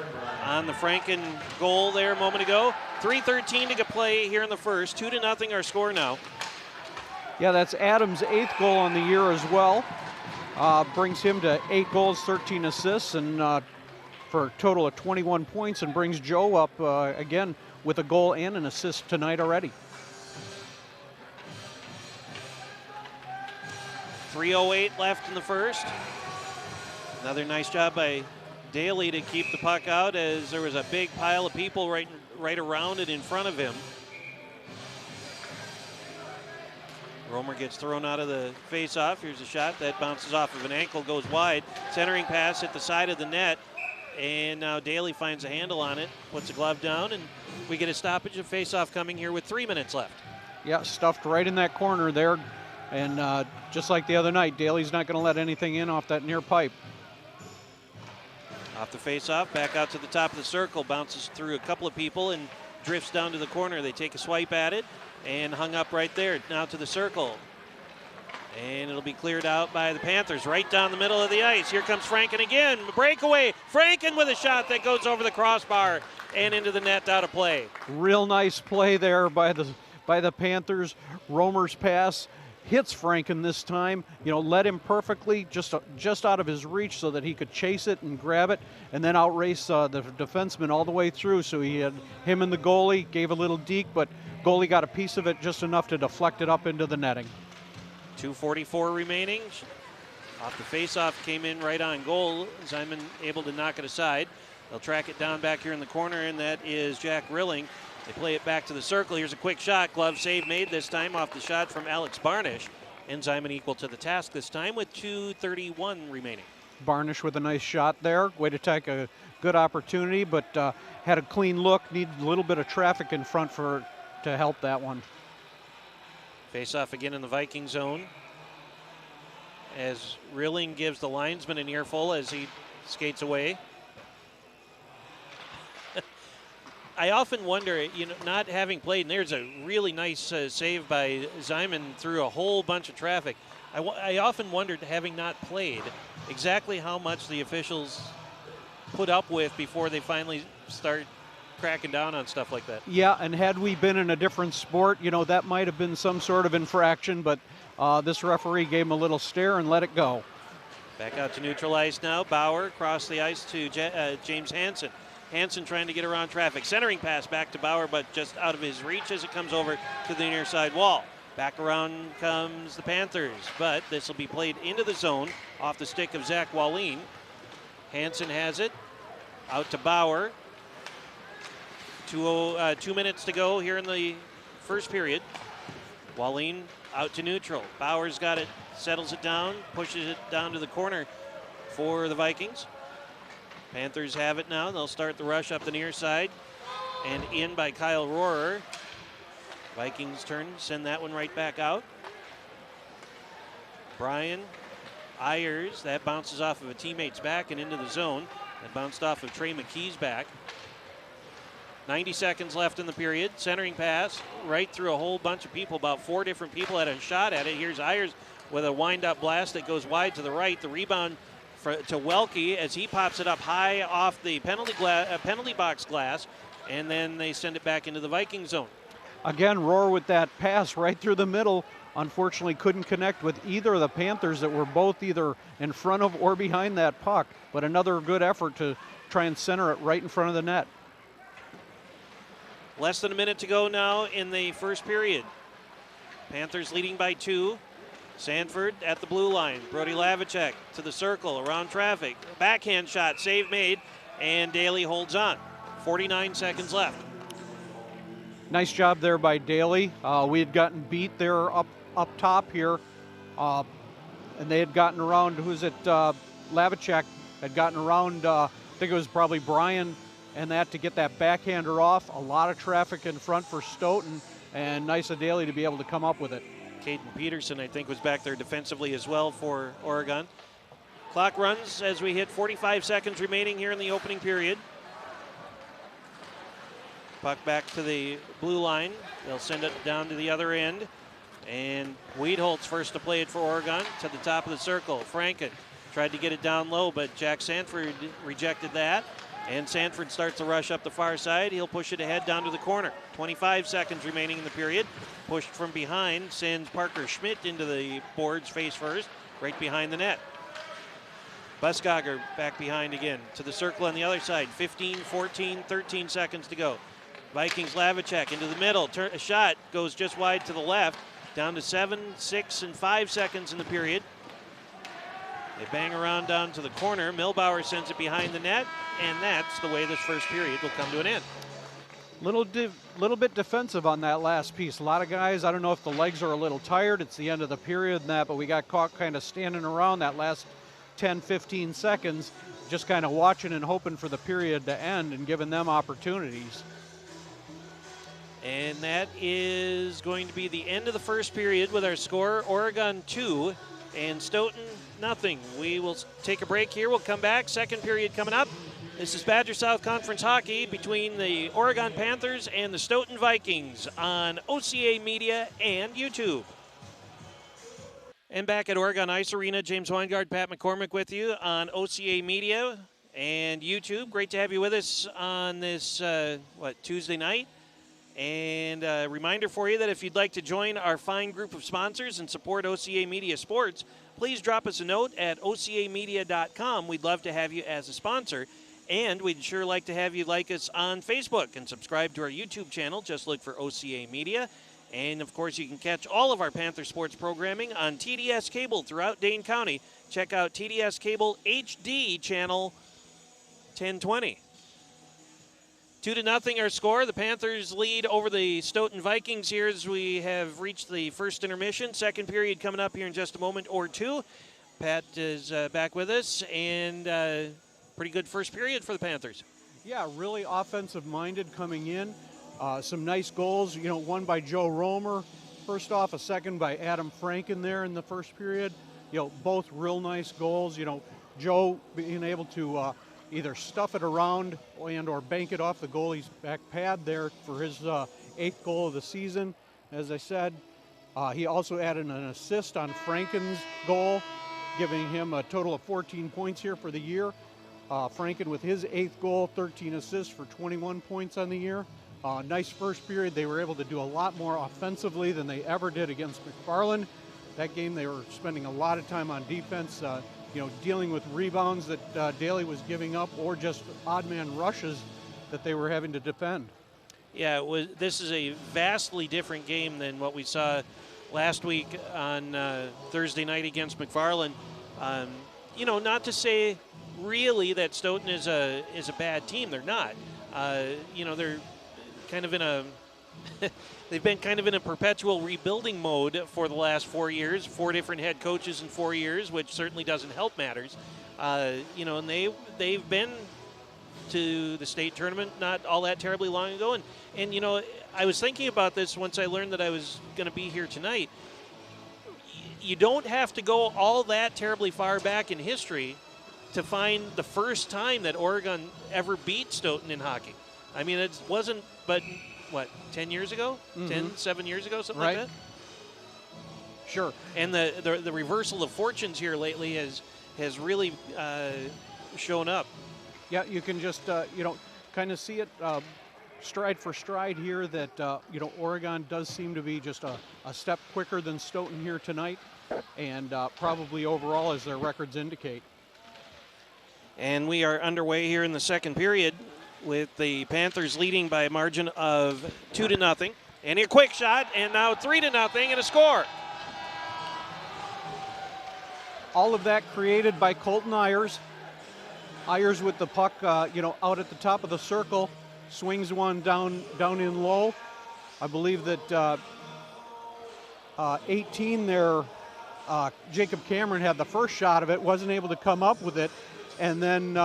on the Franken goal there a moment ago. 3:13 to play here in the first. 2-0 our score now. Yeah, that's Adams' 8th goal on the year as well. brings him to 8 goals, 13 assists, and for a total of 21 points, and brings Joe up again with a goal and an assist tonight already. 3:08 left in the first. Another nice job by Daly to keep the puck out, as there was a big pile of people right around it in front of him. Romer gets thrown out of the face-off. Here's a shot that bounces off of an ankle, goes wide. Centering pass at the side of the net. And now Daly finds a handle on it, puts a glove down, and we get a stoppage of face-off coming here with 3 minutes left. Yeah, stuffed right in that corner there. And just like the other night, Daly's not going to let anything in off that near pipe. Off the face-off, back out to the top of the circle, bounces through a couple of people and drifts down to the corner. They take a swipe at it and hung up right there, now to the circle. And it'll be cleared out by the Panthers right down the middle of the ice. Here comes Franken again, breakaway. Franken with a shot that goes over the crossbar and into the net, out of play. Real nice play there by the Panthers. Romer's pass hits Franken this time, led him perfectly, just out of his reach so that he could chase it and grab it, and then outrace the defenseman all the way through. So he had him and the goalie, gave a little deke, but goalie got a piece of it, just enough to deflect it up into the netting. 2:44 remaining. Off the face-off, came in right on goal. Simon able to knock it aside. They'll track it down back here in the corner, and that is Jack Rilling. They play it back to the circle. Here's a quick shot. Glove save made this time off the shot from Alex Barnish. And Simon equal to the task this time with 2:31 remaining. Barnish with a nice shot there. Way to take a good opportunity, but had a clean look. Needed a little bit of traffic in front to help that one. Face off again in the Viking zone, as Rilling gives the linesman an earful as he skates away. I often wonder, not having played, and there's a really nice save by Simon through a whole bunch of traffic. I often wondered, having not played, exactly how much the officials put up with before they finally start cracking down on stuff like that. Yeah, and had we been in a different sport, that might have been some sort of infraction, but this referee gave him a little stare and let it go. Back out to neutral ice now. Bauer across the ice to James Hansen. Hansen trying to get around traffic. Centering pass back to Bauer, but just out of his reach as it comes over to the near side wall. Back around comes the Panthers, but this will be played into the zone off the stick of Zach Wallin. Hansen has it. Out to Bauer. 2 minutes to go here in the first period. Wallin out to neutral. Bauer's got it, settles it down, pushes it down to the corner for the Vikings. Panthers have it now. They'll start the rush up the near side and in by Kyle Rohrer. Vikings turn, send that one right back out. Brian Ayers, that bounces off of a teammate's back and into the zone. That bounced off of Trey McKee's back. 90 seconds left in the period. Centering pass right through a whole bunch of people. About 4 different people had a shot at it. Here's Ayers with a wind-up blast that goes wide to the right. The rebound to Welke as he pops it up high off the penalty box glass, and then they send it back into the Viking zone. Again, Rohr with that pass right through the middle. Unfortunately, couldn't connect with either of the Panthers that were both either in front of or behind that puck, but another good effort to try and center it right in front of the net. Less than a minute to go now in the first period. Panthers leading by 2. Sanford at the blue line. Brody Lavicek to the circle, around traffic. Backhand shot, save made, and Daly holds on. 49 seconds left. Nice job there by Daly. We had gotten beat there up top here, and they had gotten around, Lavicek had gotten around, I think it was probably Brian, and that to get that backhander off. A lot of traffic in front for Stoughton, and nice of Daly to be able to come up with it. Caden Peterson, I think, was back there defensively as well for Oregon. Clock runs as we hit 45 seconds remaining here in the opening period. Puck back to the blue line. They'll send it down to the other end. And Wiedholt's first to play it for Oregon to the top of the circle. Franken tried to get it down low, but Jack Sanford rejected that. And Sanford starts to rush up the far side. He'll push it ahead down to the corner. 25 seconds remaining in the period. Pushed from behind, sends Parker Schmidt into the boards face first, right behind the net. Buskogger back behind again to the circle on the other side. 15, 14, 13 seconds to go. Vikings Lavicek into the middle. A shot goes just wide to the left. Down to 7, 6, and 5 seconds in the period. They bang around down to the corner. Milbauer sends it behind the net, and that's the way this first period will come to an end. Little bit defensive on that last piece. A lot of guys, I don't know if the legs are a little tired. It's the end of the period and that, but we got caught kind of standing around that last 10, 15 seconds, just kind of watching and hoping for the period to end and giving them opportunities. And that is going to be the end of the first period with our score, Oregon 2 and Stoughton nothing. We will take a break here. We'll come back. Second period coming up. This is Badger South Conference hockey between the Oregon Panthers and the Stoughton Vikings on OCA Media and YouTube. And back at Oregon Ice Arena, James Weingard, Pat McCormick with you on OCA Media and YouTube. Great to have you with us on this, Tuesday night. And a reminder for you that if you'd like to join our fine group of sponsors and support OCA Media Sports, please drop us a note at ocamedia.com. We'd love to have you as a sponsor. And we'd sure like to have you like us on Facebook and subscribe to our YouTube channel. Just look for OCA Media. And, of course, you can catch all of our Panther sports programming on TDS Cable throughout Dane County. Check out TDS Cable HD channel 1020. 2-0 our score. The Panthers lead over the Stoughton Vikings here as we have reached the first intermission. Second period coming up here in just a moment or two. Pat is back with us, and pretty good first period for the Panthers. Yeah, really offensive-minded coming in. Some nice goals, one by Joe Romer. First off, a second by Adam Franken there in the first period. Both real nice goals. Joe being able to either stuff it around and or bank it off the goalie's back pad there for his 8th goal of the season. As I said, he also added an assist on Franken's goal, giving him a total of 14 points here for the year. Franken with his 8th goal, 13 assists for 21 points on the year. Nice first period. They were able to do a lot more offensively than they ever did against McFarland. That game they were spending a lot of time on defense, dealing with rebounds that Daly was giving up or just odd man rushes that they were having to defend. Yeah, this is a vastly different game than what we saw last week on Thursday night against McFarland. Not to say really that Stoughton is a bad team. They're not. They're kind of in a they've been kind of in a perpetual rebuilding mode for the last 4 years. 4 different head coaches in 4 years, which certainly doesn't help matters. And they've been to the state tournament not all that terribly long ago. And I was thinking about this once I learned that I was going to be here tonight. You don't have to go all that terribly far back in history to find the first time that Oregon ever beat Stoughton in hockey. I mean, it wasn't, but 10 years ago? Mm-hmm. 7 years ago, something right. like that? Sure. And the reversal of fortunes here lately has really shown up. Yeah, you can just, kind of see it stride for stride here that, Oregon does seem to be just a step quicker than Stoughton here tonight, and probably overall as their records indicate. And we are underway here in the second period with the Panthers leading by a margin of 2-0. And a quick shot, and now 3-0 and a score. All of that created by Colton Ayers. Ayers with the puck, out at the top of the circle, swings one down in low. I believe that 18 there, Jacob Cameron had the first shot of it, wasn't able to come up with it, and then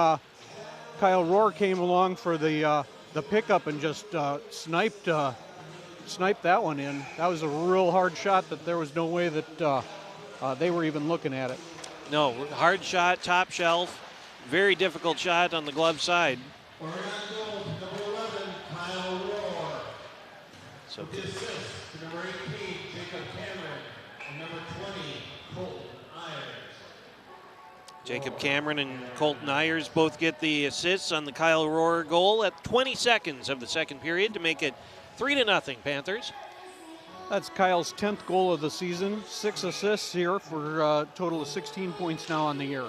Kyle Rohr came along for the pickup and just sniped that one in. That was a real hard shot that there was no way that they were even looking at it. No, hard shot, top shelf, very difficult shot on the glove side. Oregon goal, number 11, Kyle Rohr. So With the assist to number 18, Jacob Cameron, and number 20, Colton Ayers. Jacob Cameron and Colton Ayers both get the assists on the Kyle Rohr goal at 20 seconds of the second period to make it 3-0 Panthers. That's Kyle's 10th goal of the season, 6 assists here for a total of 16 points now on the year.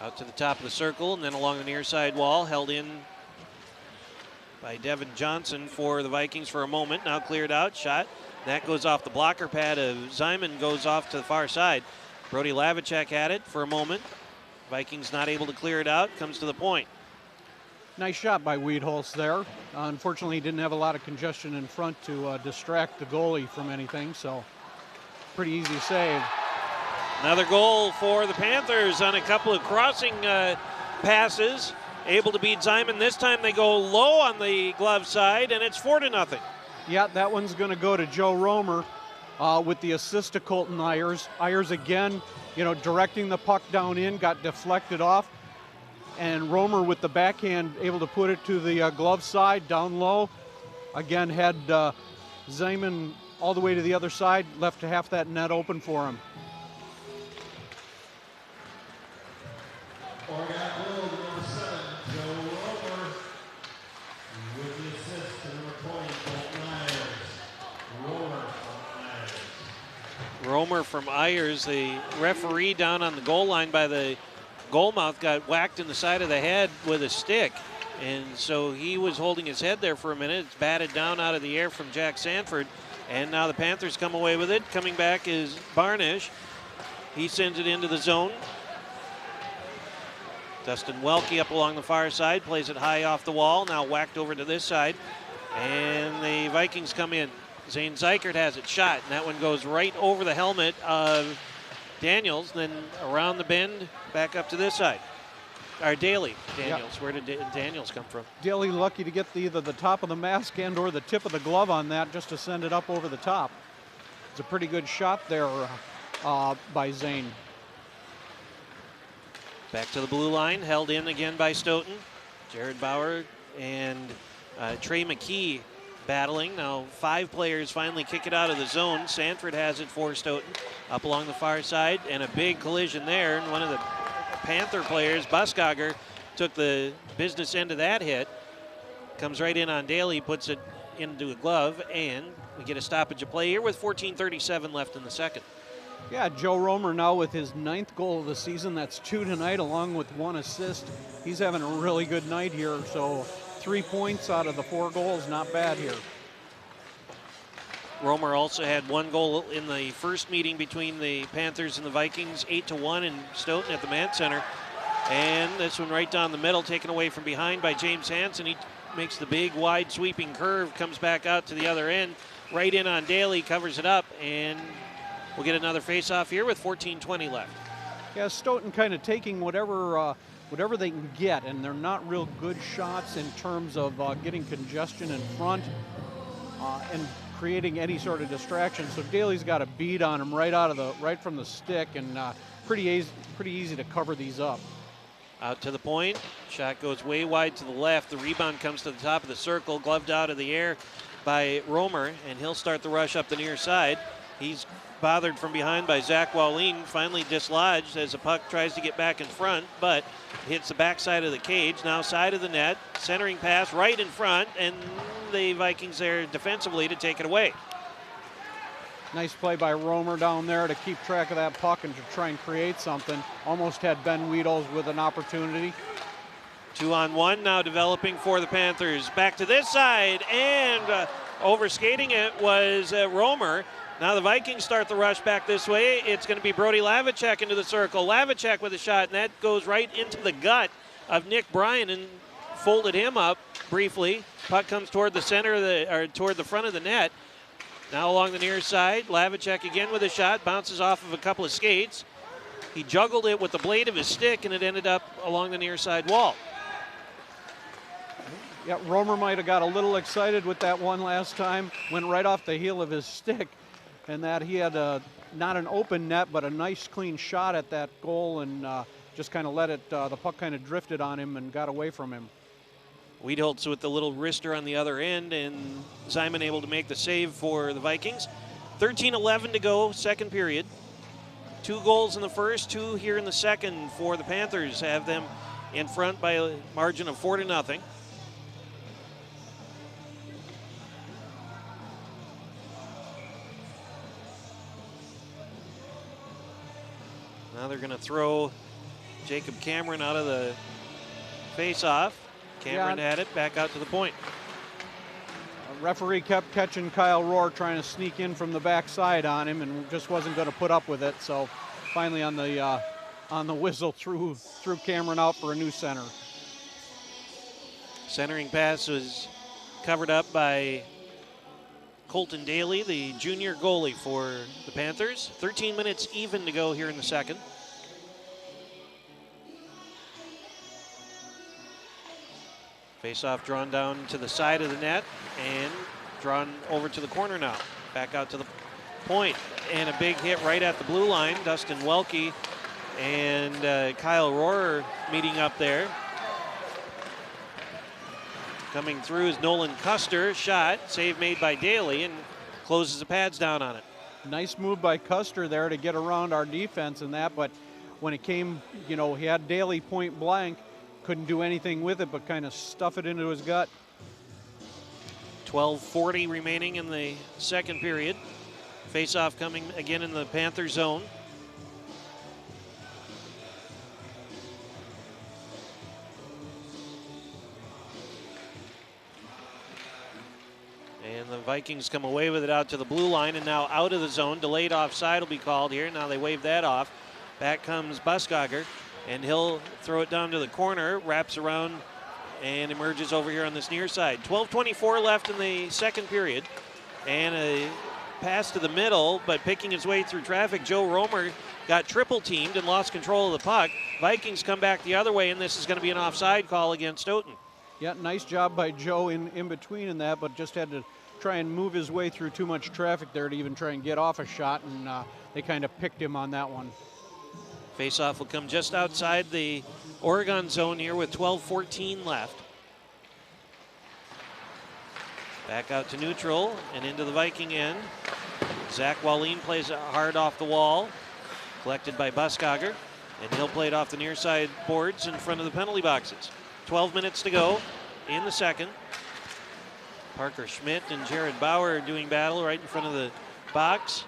Out to the top of the circle and then along the near side wall, held in by Devin Johnson for the Vikings for a moment. Now cleared out, shot. That goes off the blocker pad of Zyman, goes off to the far side. Brody Lavicek had it for a moment. Vikings not able to clear it out, comes to the point. Nice shot by Wiedholz there. Unfortunately, he didn't have a lot of congestion in front to distract the goalie from anything, so pretty easy save. Another goal for the Panthers on a couple of crossing passes. Able to beat Zyman. This time they go low on the glove side, and it's 4-0. Yeah, that one's going to go to Joe Romer with the assist to Colton Ayers. Ayers again, directing the puck down in, got deflected off. And Romer with the backhand able to put it to the glove side down low. Again, had Zyman all the way to the other side, left half that net open for him. Oregon Gold, number 7, Joe Romer. With the assist to number 20, Colton Ayers. Romer from Ayers, the referee down on the goal line by the goalmouth, got whacked in the side of the head with a stick. And so he was holding his head there for a minute. It's batted down out of the air from Jack Sanford. And now the Panthers come away with it. Coming back is Barnish. He sends it into the zone. Dustin Welke up along the far side, plays it high off the wall, now whacked over to this side. And the Vikings come in. Zane Zykert has it shot, and that one goes right over the helmet of Daniels, then around the bend, back up to this side. Or Daly Daniels. Yep. Where did Daniels come from? Daly lucky to get either the top of the mask and or the tip of the glove on that just to send it up over the top. It's a pretty good shot there by Zane. Back to the blue line, held in again by Stoughton. Jared Bauer and Trey McKee battling. Now 5 players finally kick it out of the zone. Sanford has it for Stoughton up along the far side, and a big collision there. And one of the Panther players, Buskogger, took the business end of that hit. Comes right in on Daly, puts it into a glove, and we get a stoppage of play here with 14:37 left in the second. Yeah, Joe Romer now with his 9th goal of the season. That's 2 tonight, along with 1 assist. He's having a really good night here, so 3 points out of the 4 goals, not bad here. Romer also had 1 goal in the first meeting between the Panthers and the Vikings, 8-1 in Stoughton at the Mann Center. And this one right down the middle, taken away from behind by James Hansen. He makes the big, wide, sweeping curve, comes back out to the other end, right in on Daly, covers it up, and we'll get another face-off here with 14:20 left. Yeah, Stoughton kind of taking whatever they can get, and they're not real good shots in terms of getting congestion in front and creating any sort of distraction. So Daly's got a bead on him right from the stick, and pretty easy to cover these up. Out to the point, shot goes way wide to the left. The rebound comes to the top of the circle, gloved out of the air by Romer, and he'll start the rush up the near side. He's bothered from behind by Zach Wallin, finally dislodged as the puck tries to get back in front, but hits the backside of the cage, now side of the net, centering pass right in front, and the Vikings there defensively to take it away. Nice play by Romer down there to keep track of that puck and to try and create something. Almost had Ben Wiedholz with an opportunity. 2-on-1 now developing for the Panthers. Back to this side, and overskating it was Romer. Now the Vikings start the rush back this way. It's going to be Brody Lavicek into the circle. Lavicek with a shot, and that goes right into the gut of Nick Bryan and folded him up briefly. Puck comes toward the center of toward the front of the net. Now along the near side, Lavicek again with a shot, bounces off of a couple of skates. He juggled it with the blade of his stick, and it ended up along the near side wall. Yeah, Romer might have got a little excited with that one last time. Went right off the heel of his stick. And that he had not an open net, but a nice clean shot at that goal, and just kind of let it, the puck kind of drifted on him and got away from him. Wiedholz with the little wrister on the other end, and Zyman able to make the save for the Vikings. 13:11 to go, second period. 2 goals in the first, 2 here in the second for the Panthers. Have them in front by a margin of 4-0. Now they're going to throw Jacob Cameron out of the face-off. Cameron had it back out to the point. Referee kept catching Kyle Rohr trying to sneak in from the backside on him and just wasn't going to put up with it. So finally on the whistle threw Cameron out for a new center. Centering pass was covered up by Colton Daly, the junior goalie for the Panthers. 13 minutes even to go here in the second. Face-off drawn down to the side of the net and drawn over to the corner now. Back out to the point, and a big hit right at the blue line. Dustin Welke and Kyle Rohr meeting up there. Coming through is Nolan Custer. Shot, save made by Daly, and closes the pads down on it. Nice move by Custer there to get around our defense and that, but when it came, he had Daly point blank. Couldn't do anything with it but kind of stuff it into his gut. 12:40 remaining in the second period. Face-off coming again in the Panther zone. And the Vikings come away with it out to the blue line and now out of the zone. Delayed offside will be called here. Now they wave that off. Back comes Buskager. And he'll throw it down to the corner, wraps around, and emerges over here on this near side. 12:24 left in the second period. And a pass to the middle, but picking his way through traffic, Joe Romer got triple teamed and lost control of the puck. Vikings come back the other way, and this is going to be an offside call against Stoughton. Yeah, nice job by Joe in between in that, but just had to try and move his way through too much traffic there to even try and get off a shot, and they kind of picked him on that one. Faceoff will come just outside the Oregon zone here with 12:14 left. Back out to neutral and into the Viking end. Zach Wallin plays it hard off the wall. Collected by Buskager. And he'll play it off the near side boards in front of the penalty boxes. 12 minutes to go in the second. Parker Schmidt and Jared Bauer are doing battle right in front of the box.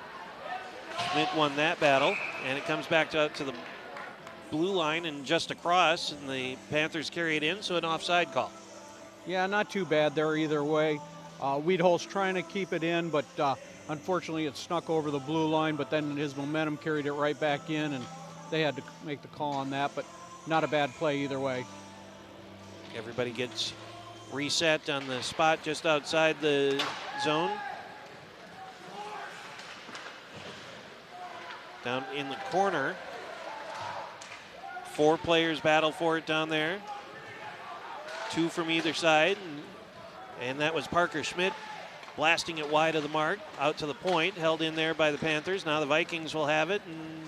Schmidt won that battle, and it comes back to the blue line and just across, and the Panthers carry it in, so an offside call. Yeah, not too bad there either way. Wiedholz trying to keep it in, but unfortunately it snuck over the blue line, but then his momentum carried it right back in, and they had to make the call on that, but not a bad play either way. Everybody gets reset on the spot just outside the zone. Down in the corner. 4 players battle for it down there. 2 from either side. And that was Parker Schmidt blasting it wide of the mark, out to the point, held in there by the Panthers. Now the Vikings will have it and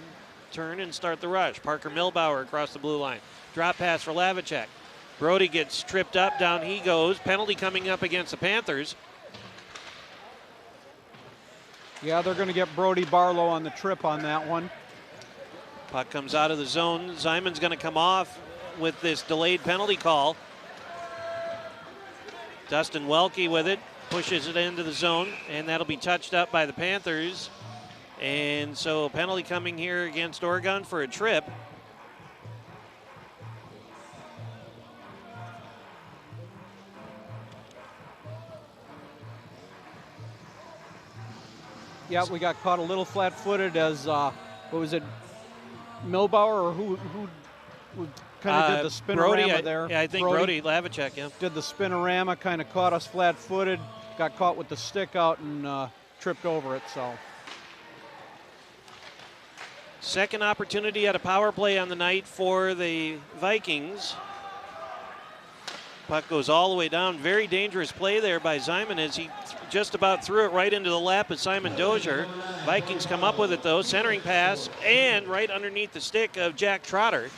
turn and start the rush. Parker Milbauer across the blue line. Drop pass for Lavicek. Brody gets tripped up, down he goes. Penalty coming up against the Panthers. Yeah, they're going to get Brody Barlow on the trip on that one. Puck comes out of the zone. Zyman's going to come off with this delayed penalty call. Dustin Welke with it, pushes it into the zone, and that'll be touched up by the Panthers. And so a penalty coming here against Oregon for a trip. Yeah, we got caught a little flat-footed as, what was it, Milbauer, or who kind of did the spinorama Brody, there? Yeah, I think Brody Lavicek, yeah. Did the spinorama, kind of caught us flat-footed, got caught with the stick out and tripped over it, so. Second opportunity at a power play on the night for the Vikings. Puck goes all the way down. Very dangerous play there by Zyman as he just about threw it right into the lap of Simon Dozier. Vikings come up with it though. Centering pass and right underneath the stick of Jack Trotter.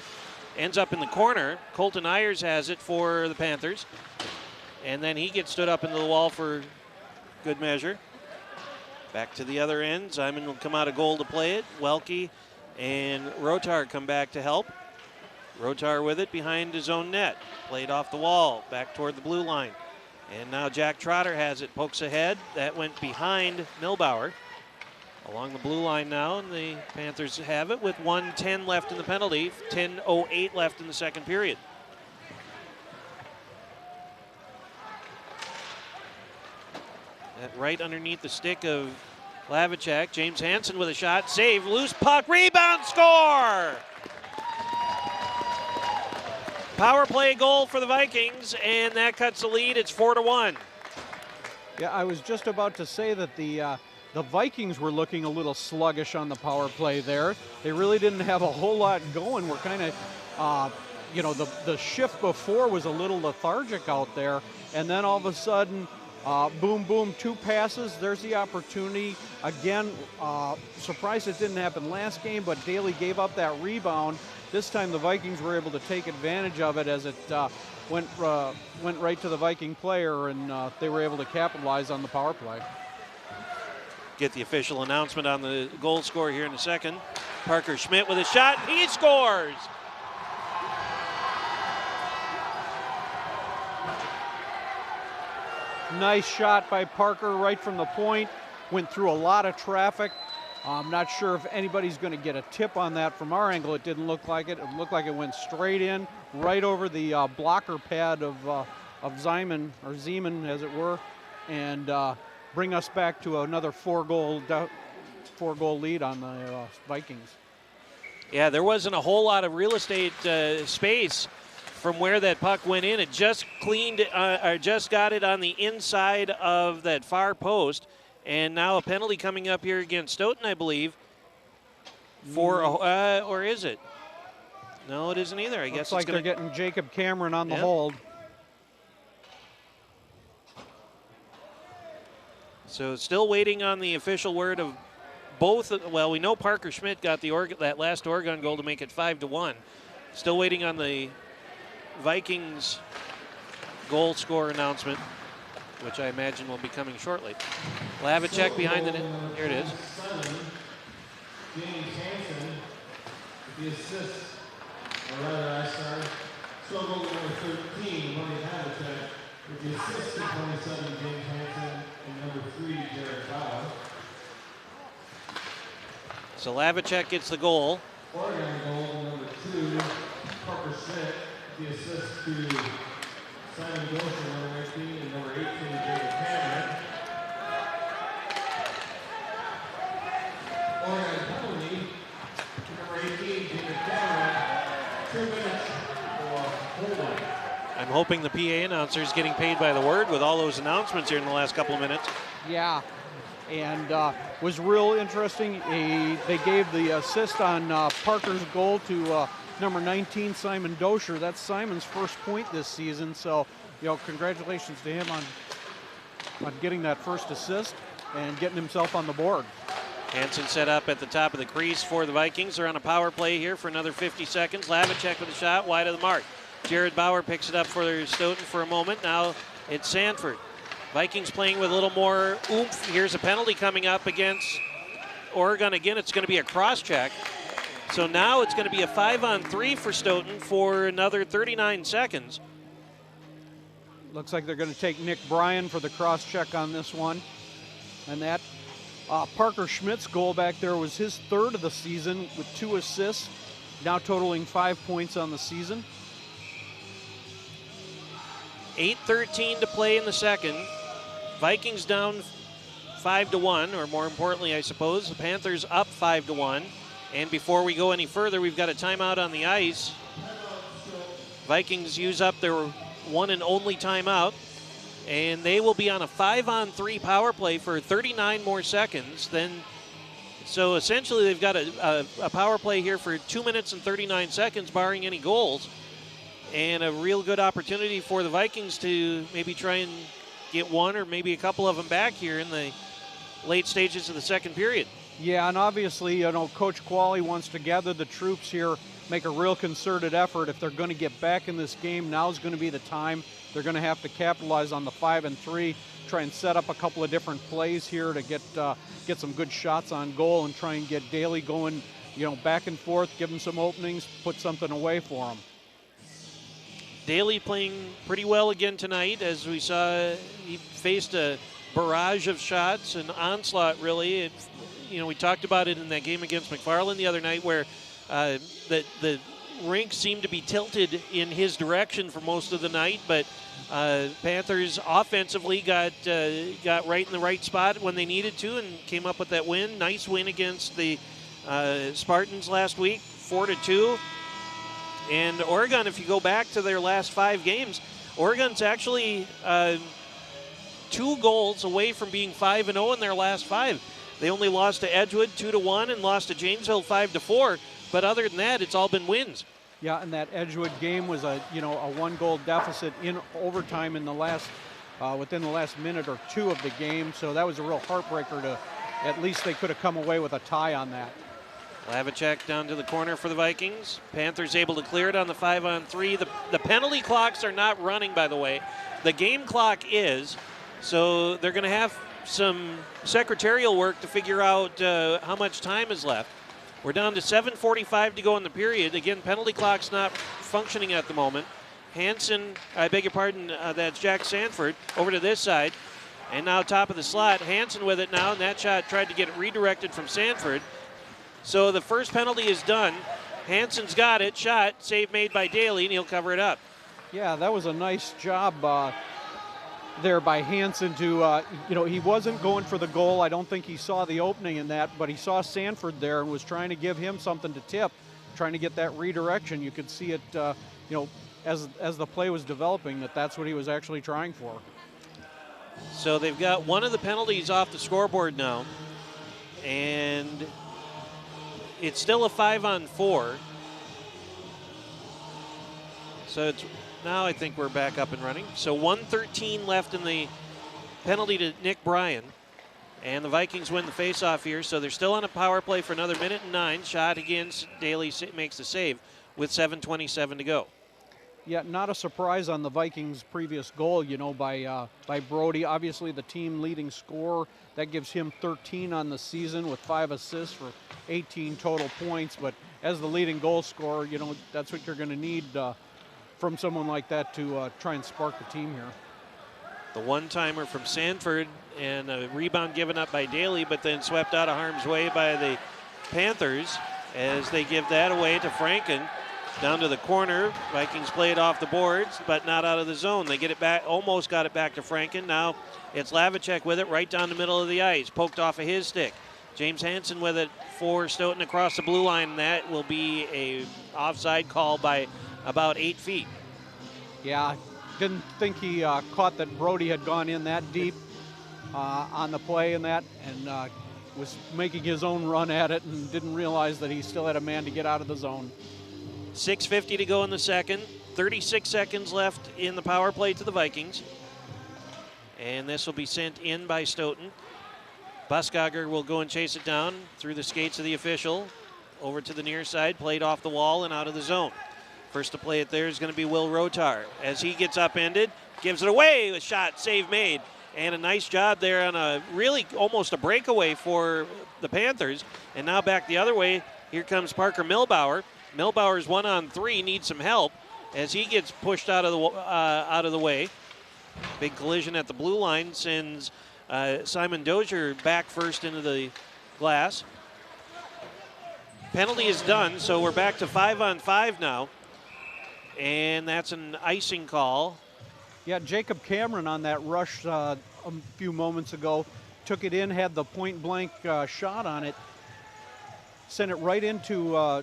Ends up in the corner. Colton Ayers has it for the Panthers. And then he gets stood up into the wall for good measure. Back to the other end. Zyman will come out of goal to play it. Welke and Rotar come back to help. Rotar with it behind his own net. Played off the wall, back toward the blue line. And now Jack Trotter has it, pokes ahead. That went behind Milbauer. Along the blue line now, and the Panthers have it with 1:10 left in the penalty, 10:08 left in the second period. That right underneath the stick of Lavicek. James Hansen with a shot, save, loose puck, rebound, score! Power play goal for the Vikings, and that cuts the lead. It's 4-1. Yeah, I was just about to say that the Vikings were looking a little sluggish on the power play there. They really didn't have a whole lot going. We're kind of, the shift before was a little lethargic out there, and then all of a sudden, boom, boom, 2 passes. There's the opportunity. Again, surprised it didn't happen last game, but Daly gave up that rebound. This time the Vikings were able to take advantage of it as it went right to the Viking player, and they were able to capitalize on the power play. Get the official announcement on the goal score here in a second. Parker Schmidt with a shot, he scores! Nice shot by Parker right from the point. Went through a lot of traffic. I'm not sure if anybody's going to get a tip on that from our angle. It didn't look like it. It looked like it went straight in, right over the blocker pad of Zeman, or Zeman as it were, and bring us back to another 4-goal lead on the Vikings. Yeah, there wasn't a whole lot of real estate space from where that puck went in. It just just got it on the inside of that far post. And now a penalty coming up here against Stoughton, I believe. Or is it? No, it isn't either. I guess it's like they're getting Jacob Cameron on the hold. So still waiting on the official word of both. Well, we know Parker Schmidt got that last Oregon goal to make it 5-1. Still waiting on the Vikings goal score announcement, which I imagine will be coming shortly. Lavicek behind the net. Here it is. James Hansen, the assist, or rather, goal number 13, Money Lavicek, with the assist to 27, James Hansen, and number 3, Jared Bauer. So Lavicek gets the goal. Oregon goal number 2, Parker Schmidt, the assist to Simon Goshen, number 19, and number 18, Jacob Cameron. Oregon penalty, number 18, Jacob Cameron, 2 minutes for holding. I'm hoping the PA announcer is getting paid by the word with all those announcements here in the last couple of minutes. Yeah, and was real interesting. They gave the assist on Parker's goal to number 19, Simon Dosher. That's Simon's first point this season, so congratulations to him on getting that first assist and getting himself on the board. Hansen set up at the top of the crease for the Vikings. They're on a power play here for another 50 seconds. Lavicek with a shot wide of the mark. Jared Bauer picks it up for Stoughton for a moment. Now it's Sanford. Vikings playing with a little more oomph. Here's a penalty coming up against Oregon. Again, it's going to be a cross-check. So now it's going to be a 5-on-3 for Stoughton for another 39 seconds. Looks like they're going to take Nick Bryan for the cross-check on this one. And that Parker Schmidt's goal back there was his 3rd of the season with 2 assists, now totaling 5 points on the season. 8:13 to play in the second. Vikings down 5-1, or more importantly, I suppose. The Panthers up 5-1. And before we go any further, we've got a timeout on the ice. Vikings use up their one and only timeout, and they will be on a 5-on-3 power play for 39 more seconds. So essentially, they've got a power play here for 2 minutes and 39 seconds, barring any goals. And a real good opportunity for the Vikings to maybe try and get one or maybe a couple of them back here in the late stages of the second period. Yeah, and obviously, Coach Qualley wants to gather the troops here, make a real concerted effort. If they're going to get back in this game, now's going to be the time. They're going to have to capitalize on the 5-and-3, try and set up a couple of different plays here to get some good shots on goal and try and get Daly going, back and forth, give them some openings, put something away for them. Daly playing pretty well again tonight. As we saw, he faced a barrage of shots, an onslaught really. we talked about it in that game against McFarland the other night where the rink seemed to be tilted in his direction for most of the night, but Panthers offensively got right in the right spot when they needed to and came up with that win. Nice win against the Spartans last week, 4-2. And Oregon, if you go back to their last 5 games, Oregon's actually 2 goals away from being 5-0 in their last 5. They only lost to Edgewood 2-1 and lost to Janesville 5-4. But other than that, it's all been wins. Yeah, and that Edgewood game was a 1-goal deficit in overtime in the last within the last minute or 2 of the game. So that was a real heartbreaker. To at least they could have come away with a tie on that. Lavacek down to the corner for the Vikings. Panthers able to clear it on the 5-on-3. The penalty clocks are not running, by the way. The game clock is, so they're going to have some secretarial work to figure out how much time is left. We're down to 7:45 to go in the period. Again, penalty clock's not functioning at the moment. Hansen, I beg your pardon, that's Jack Sanford, over to this side. And now top of the slot, Hansen with it now, and that shot tried to get it redirected from Sanford. So the first penalty is done. Hansen's got it, shot, save made by Daly, and he'll cover it up. Yeah, that was a nice job there by Hansen to, he wasn't going for the goal. I don't think he saw the opening in that, but he saw Sanford there and was trying to give him something to tip, trying to get that redirection. You could see it, as the play was developing, that's what he was actually trying for. So they've got one of the penalties off the scoreboard now, and it's still a 5-on-4. So it's now I think we're back up and running. So 1:13 left in the penalty to Nick Bryan. And the Vikings win the faceoff here. So they're still on a power play for another 1:09. Shot against Daly makes the save with 7:27 to go. Yeah, not a surprise on the Vikings' previous goal, by Brody. Obviously the team leading scorer. That gives him 13 on the season with 5 assists for 18 total points. But as the leading goal scorer, that's what you're going to need from someone like that to try and spark the team here. The one-timer from Sanford and a rebound given up by Daly, but then swept out of harm's way by the Panthers as they give that away to Franken. Down to the corner, Vikings play it off the boards, but not out of the zone. They get it back, almost got it back to Franken. Now it's Lavacek with it right down the middle of the ice, poked off of his stick. James Hansen with it for Stoughton across the blue line, and that will be a offside call by about 8 feet. Yeah, didn't think he caught that Brody had gone in that deep on the play and was making his own run at it and didn't realize that he still had a man to get out of the zone. 6:50 to go in the second. 36 seconds left in the power play to the Vikings. And this will be sent in by Stoughton. Buskogger will go and chase it down through the skates of the official. Over to the near side, played off the wall and out of the zone. First to play it there is going to be Will Rotar. As he gets upended, gives it away, a shot, save made. And a nice job there on a really almost a breakaway for the Panthers. And now back the other way, here comes Parker Milbauer. Milbauer's 1-on-3, needs some help as he gets pushed out of the way. Big collision at the blue line sends Simon Dozier back first into the glass. Penalty is done, so we're back to 5-on-5 now. And that's an icing call. Yeah, Jacob Cameron on that rush a few moments ago took it in, had the point-blank shot on it, sent it right into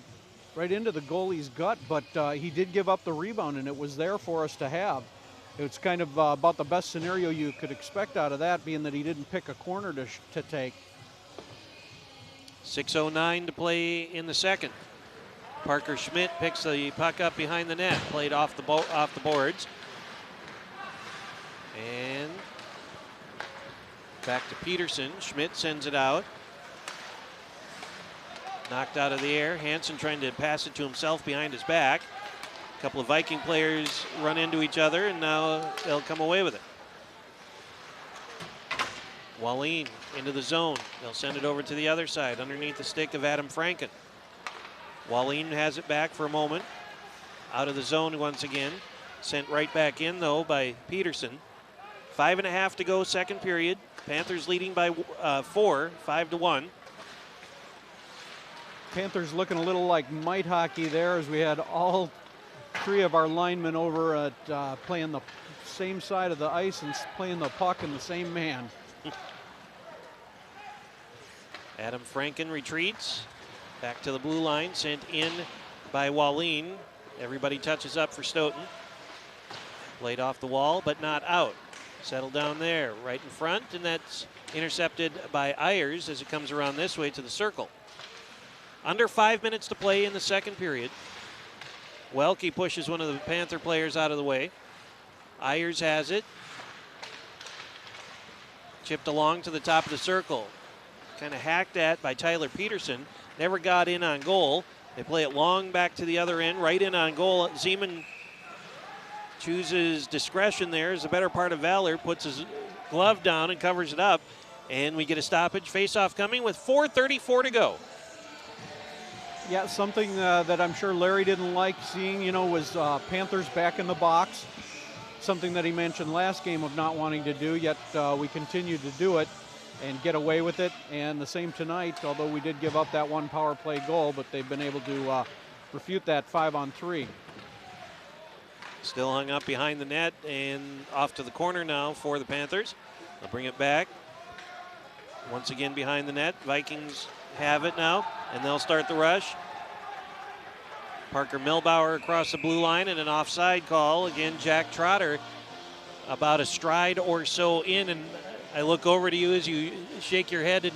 the goalie's gut, but he did give up the rebound, and it was there for us to have. It's kind of about the best scenario you could expect out of that, being that he didn't pick a corner to take. 6:09 to play in the second. Parker Schmidt picks the puck up behind the net, played off the boards. And back to Peterson. Schmidt sends it out. Knocked out of the air. Hansen trying to pass it to himself behind his back. A couple of Viking players run into each other, and now they'll come away with it. Wallin into the zone. They'll send it over to the other side underneath the stick of Adam Franken. Wallin has it back for a moment. Out of the zone once again. Sent right back in, though, by Peterson. 5.5 to go, second period. Panthers leading by 4, 5-1. Panthers looking a little like mite hockey there, as we had all 3 of our linemen over at playing the same side of the ice and playing the puck in the same man. Adam Franken retreats back to the blue line, sent in by Wallin. Everybody touches up for Stoughton. Played off the wall, but not out. Settled down there, right in front, and that's intercepted by Ayers as it comes around this way to the circle. Under 5 minutes to play in the second period. Welke pushes one of the Panther players out of the way. Ayers has it. Chipped along to the top of the circle. Kind of hacked at by Tyler Peterson. Never got in on goal. They play it long back to the other end, right in on goal. Zeman chooses discretion there as a better part of valor, puts his glove down and covers it up. And we get a stoppage. Face-off coming with 4:34 to go. Yeah, something that I'm sure Larry didn't like seeing, was Panthers back in the box. Something that he mentioned last game of not wanting to do, yet we continue to do it and get away with it. And the same tonight, although we did give up that 1 power play goal, but they've been able to refute that 5-on-3. Still hung up behind the net and off to the corner now for the Panthers. They'll bring it back. Once again behind the net. Vikings have it now, and they'll start the rush. Parker Milbauer across the blue line and an offside call. Again, Jack Trotter about a stride or so in, and I look over to you as you shake your head in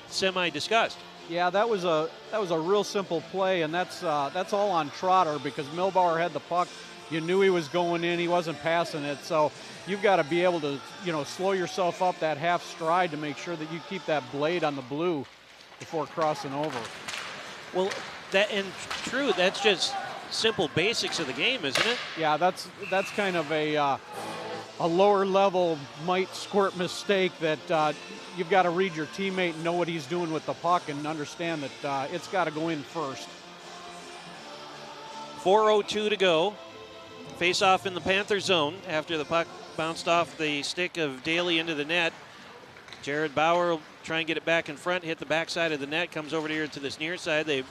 semi-disgust. Yeah, that was a real simple play, and that's all on Trotter because Milbauer had the puck. You knew he was going in. He wasn't passing it. So you've got to be able to, slow yourself up that half stride to make sure that you keep that blade on the blue before crossing over. Well, that's just simple basics of the game, isn't it? Yeah, that's kind of a lower level might squirt mistake that you've got to read your teammate and know what he's doing with the puck and understand that it's got to go in first. 4:02 to go. Face off in the Panther zone after the puck bounced off the stick of Daly into the net. Jared Bauer will try and get it back in front, hit the backside of the net, comes over here to this near side. They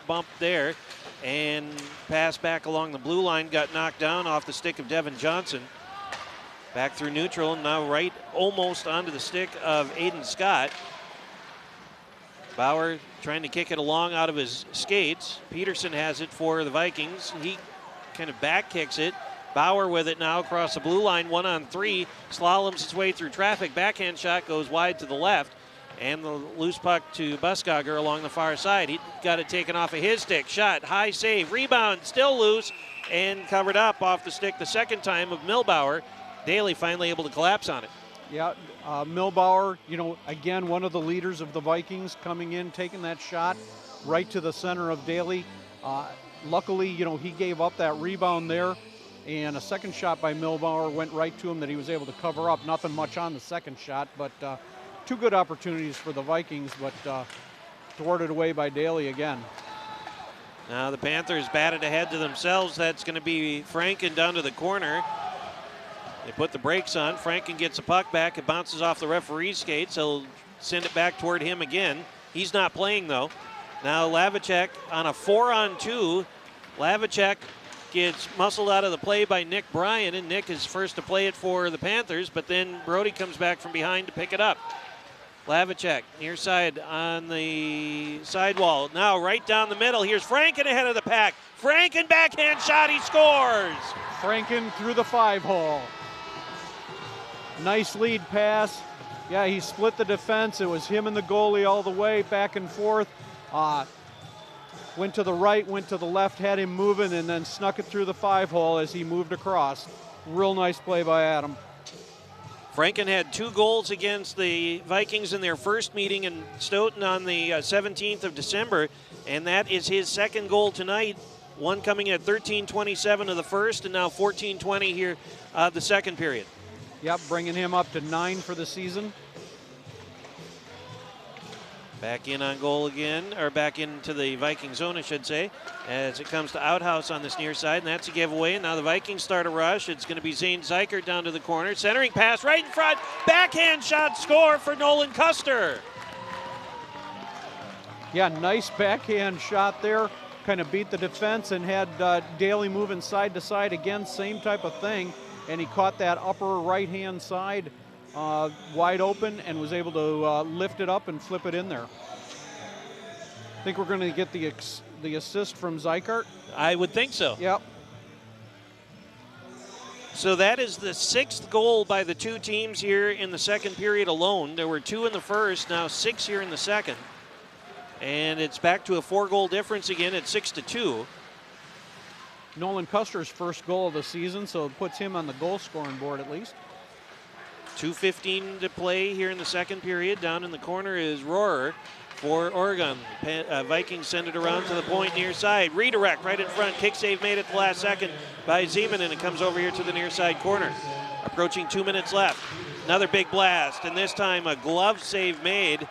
bumped there and pass back along the blue line, got knocked down off the stick of Devin Johnson. Back through neutral, now right almost onto the stick of Aiden Scott. Bauer trying to kick it along out of his skates. Peterson has it for the Vikings. He kind of back kicks it. Bauer with it now across the blue line, 1-on-3, slaloms its way through traffic. Backhand shot goes wide to the left, and the loose puck to Buskogger along the far side. He got it taken off of his stick. Shot, high save, rebound, still loose, and covered up off the stick the second time of Milbauer. Daly finally able to collapse on it. Yeah, Milbauer, again, one of the leaders of the Vikings coming in, taking that shot right to the center of Daly. Luckily, he gave up that rebound there, and a second shot by Milbauer went right to him that he was able to cover up. Nothing much on the second shot, but 2 good opportunities for the Vikings, but thwarted away by Daly again. Now the Panthers batted ahead to themselves. That's going to be Franken down to the corner. They put the brakes on. Franken gets the puck back. It bounces off the referee's skates. He'll send it back toward him again. He's not playing, though. Now Lavicek on a 4-on-2. Lavicek gets muscled out of the play by Nick Bryan, and Nick is first to play it for the Panthers, but then Brody comes back from behind to pick it up. Lavicek, near side on the sidewall. Now right down the middle. Here's Franken ahead of the pack. Franken backhand shot, he scores! Franken through the 5-hole. Nice lead pass. Yeah, he split the defense. It was him and the goalie all the way, back and forth. Went to the right, went to the left, had him moving, and then snuck it through the 5-hole as he moved across. Real nice play by Adam. Franken had 2 goals against the Vikings in their first meeting in Stoughton on the 17th of December, and that is his second goal tonight. One coming at 13:27 of the first, and now 14:20 here the second period. Yep, bringing him up to 9 for the season. Back in on goal again, or back into the Viking zone, I should say, as it comes to Outhouse on this near side, and that's a giveaway. Now the Vikings start a rush. It's going to be Zane Zeikert down to the corner. Centering pass right in front. Backhand shot, score for Nolan Custer. Yeah, nice backhand shot there. Kind of beat the defense and had Daly moving side to side again, same type of thing. And he caught that upper right-hand side wide open and was able to lift it up and flip it in there. I think we're going to get the assist from Zeikart. I would think so. Yep. So that is the 6th goal by the two teams here in the second period alone. There were 2 in the first, now 6 here in the second. And it's back to a 4-goal difference again at 6-2. Nolan Custer's first goal of the season, so it puts him on the goal scoring board at least. 2:15 to play here in the second period. Down in the corner is Rohrer for Oregon. Vikings send it around to the point near side. Redirect right in front. Kick save made at the last second by Zeman, and it comes over here to the near side corner. Approaching 2 minutes left. Another big blast, and this time a glove save made.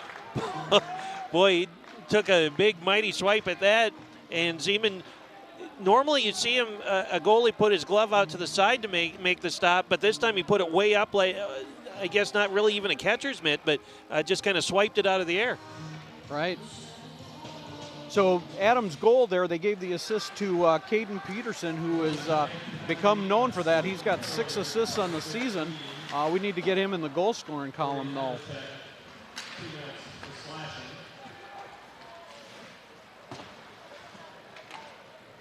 Boy, he took a big mighty swipe at that, and Zeman, normally you'd see him, a goalie put his glove out to the side to make the stop, but this time he put it way up, like I guess not really even a catcher's mitt, but just kind of swiped it out of the air. Right. So Adams' goal there, they gave the assist to Caden Peterson, who has become known for that. He's got 6 assists on the season. We need to get him in the goal scoring column, though.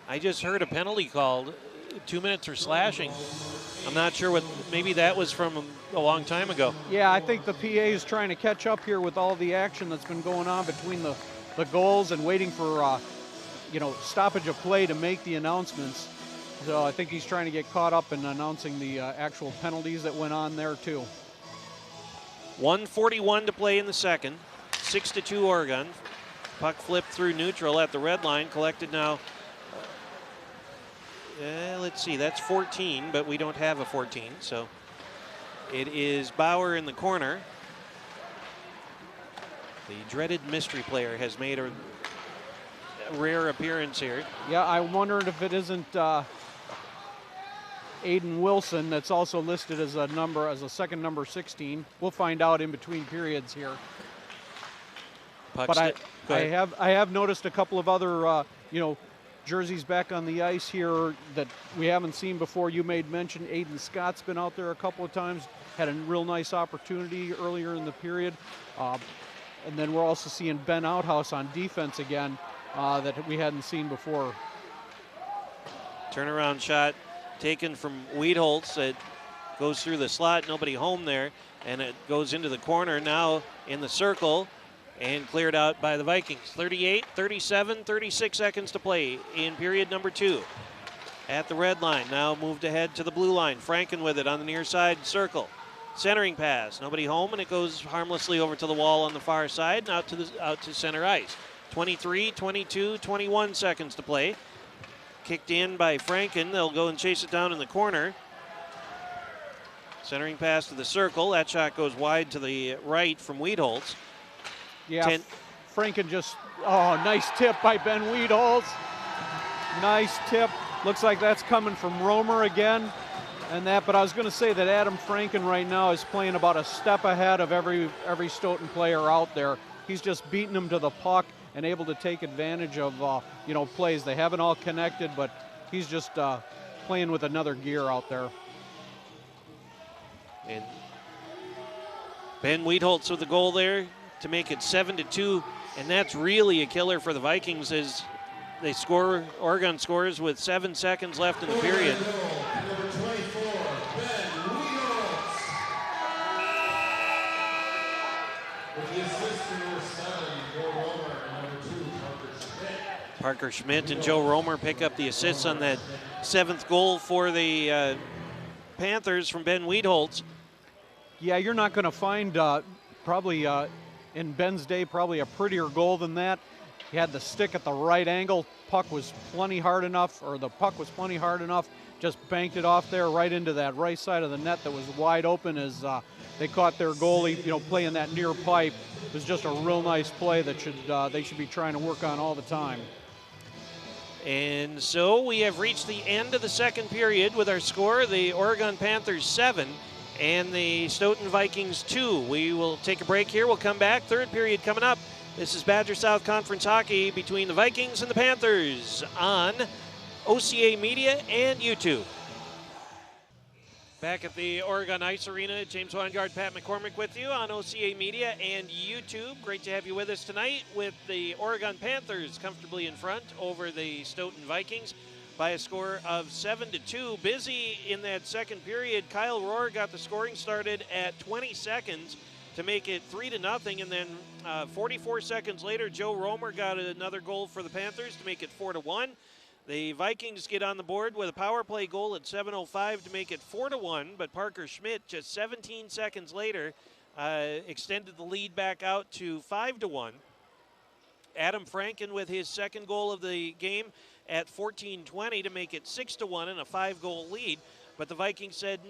I just heard a penalty called, 2 minutes for slashing. I'm not sure what, maybe that was from a long time ago. Yeah, I think the PA is trying to catch up here with all the action that's been going on between the goals and waiting for, stoppage of play to make the announcements. So I think he's trying to get caught up in announcing the actual penalties that went on there too. 1:41 to play in the second. 6-2 Oregon. Puck flipped through neutral at the red line. Collected now. Let's see, that's 14, but we don't have a 14, so it is Bauer in the corner. The dreaded mystery player has made a rare appearance here. Yeah, I wondered if it isn't Aiden Wilson that's also listed as a second number 16. We'll find out in between periods here. But I have noticed a couple of other jerseys back on the ice here that we haven't seen before. You made mention Aiden Scott's been out there a couple of times, had a real nice opportunity earlier in the period. And then we're also seeing Ben Outhouse on defense again that we hadn't seen before. Turnaround shot taken from Wiedholz. It goes through the slot, nobody home there, and it goes into the corner now in the circle and cleared out by the Vikings. 38, 37, 36 seconds to play in period number 2. At the red line, now moved ahead to the blue line. Franken with it on the near side circle. Centering pass, nobody home, and it goes harmlessly over to the wall on the far side and out to center ice. 23, 22, 21 seconds to play. Kicked in by Franken. They'll go and chase it down in the corner. Centering pass to the circle. That shot goes wide to the right from Wiedholz. Yeah, Franken nice tip by Ben Wiedholz. Nice tip. Looks like that's coming from Romer again. But I was going to say that Adam Franken right now is playing about a step ahead of every Stoughton player out there. He's just beating them to the puck and able to take advantage of plays. They haven't all connected, but he's just playing with another gear out there. And Ben Wiedholz with the goal there to make it 7-2, and that's really a killer for the Vikings as they score. Oregon scores with 7 seconds left in the period. Number 24, Ben Wiedholz. With the assist to number 7, Joe Romer, and number 2, Parker Schmidt. Parker Schmidt and Joe Romer pick up the assists on that 7th goal for the Panthers from Ben Wiedholz. Yeah, you're not going to find probably in Ben's day probably a prettier goal than that. He had the stick at the right angle. The puck was plenty hard enough, just banked it off there right into that right side of the net that was wide open as they caught their goalie, playing that near pipe. It was just a real nice play that they should be trying to work on all the time. And so we have reached the end of the second period with our score, the Oregon Panthers 7 and the Stoughton Vikings 2. We will take a break here. We'll come back. Third period coming up This is Badger South Conference hockey between the Vikings and the Panthers on OCA Media and YouTube. Back at the Oregon Ice Arena, James Weingart, Pat McCormick with you on OCA Media and YouTube. Great to have you with us tonight with the Oregon Panthers comfortably in front over the Stoughton Vikings by a score of 7-2. Busy in that second period. Kyle Rohr got the scoring started at 20 seconds to make it 3-0, and then 44 seconds later, Joe Romer got another goal for the Panthers to make it 4-1. The Vikings get on the board with a power play goal at 7:05 to make it 4-1, but Parker Schmidt just 17 seconds later extended the lead back out to 5-1. Adam Franken with his second goal of the game at 14:20 to make it 6-1 and a 5-goal lead, but the Vikings said,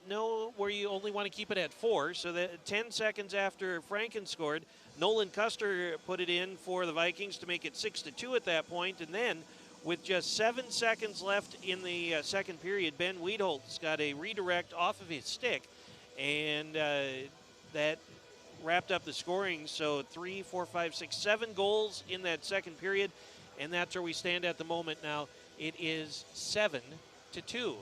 no, where you only want to keep it at 4. So that 10 seconds after Franken scored, Nolan Custer put it in for the Vikings to make it 6-2 at that point, and then with just 7 seconds left in the second period, Ben Wiedholtz got a redirect off of his stick, and that wrapped up the scoring. So 3, 4, 5, 6, 7 goals in that second period, and that's where we stand at the moment now. It is 7-2.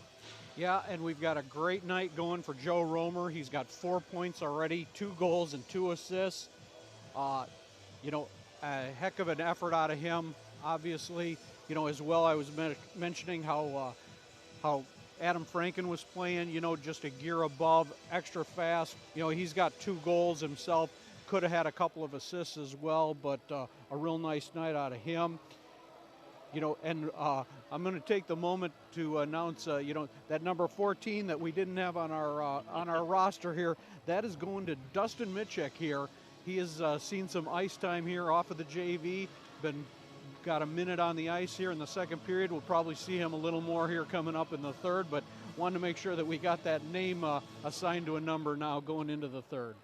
Yeah, and we've got a great night going for Joe Romer. He's got 4 points already, 2 goals and 2 assists. You know, a heck of an effort out of him, obviously. You know, as well, I was mentioning how Adam Franken was playing, you know, just a gear above, extra fast. You know, he's got 2 goals himself. Could have had a couple of assists as well, but a real nice night out of him. You know, and I'm going to take the moment to announce, you know, that number 14 that we didn't have on our roster here, that is going to Dustin Mitchek here. He has seen some ice time here off of the JV, got a minute on the ice here in the second period. We'll probably see him a little more here coming up in the third, but wanted to make sure that we got that name assigned to a number now going into the third.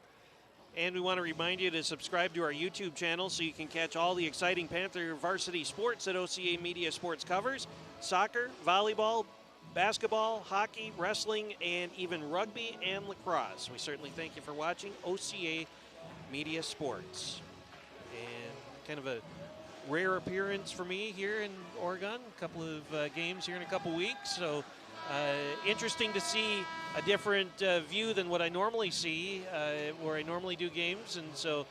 And we want to remind you to subscribe to our YouTube channel so you can catch all the exciting Panther varsity sports that OCA Media Sports covers. Soccer, volleyball, basketball, hockey, wrestling, and even rugby and lacrosse. We certainly thank you for watching OCA Media Sports. And kind of a rare appearance for me here in Oregon. A couple of games here in a couple weeks. So interesting to see a different view than what I normally see, where I normally do games. And so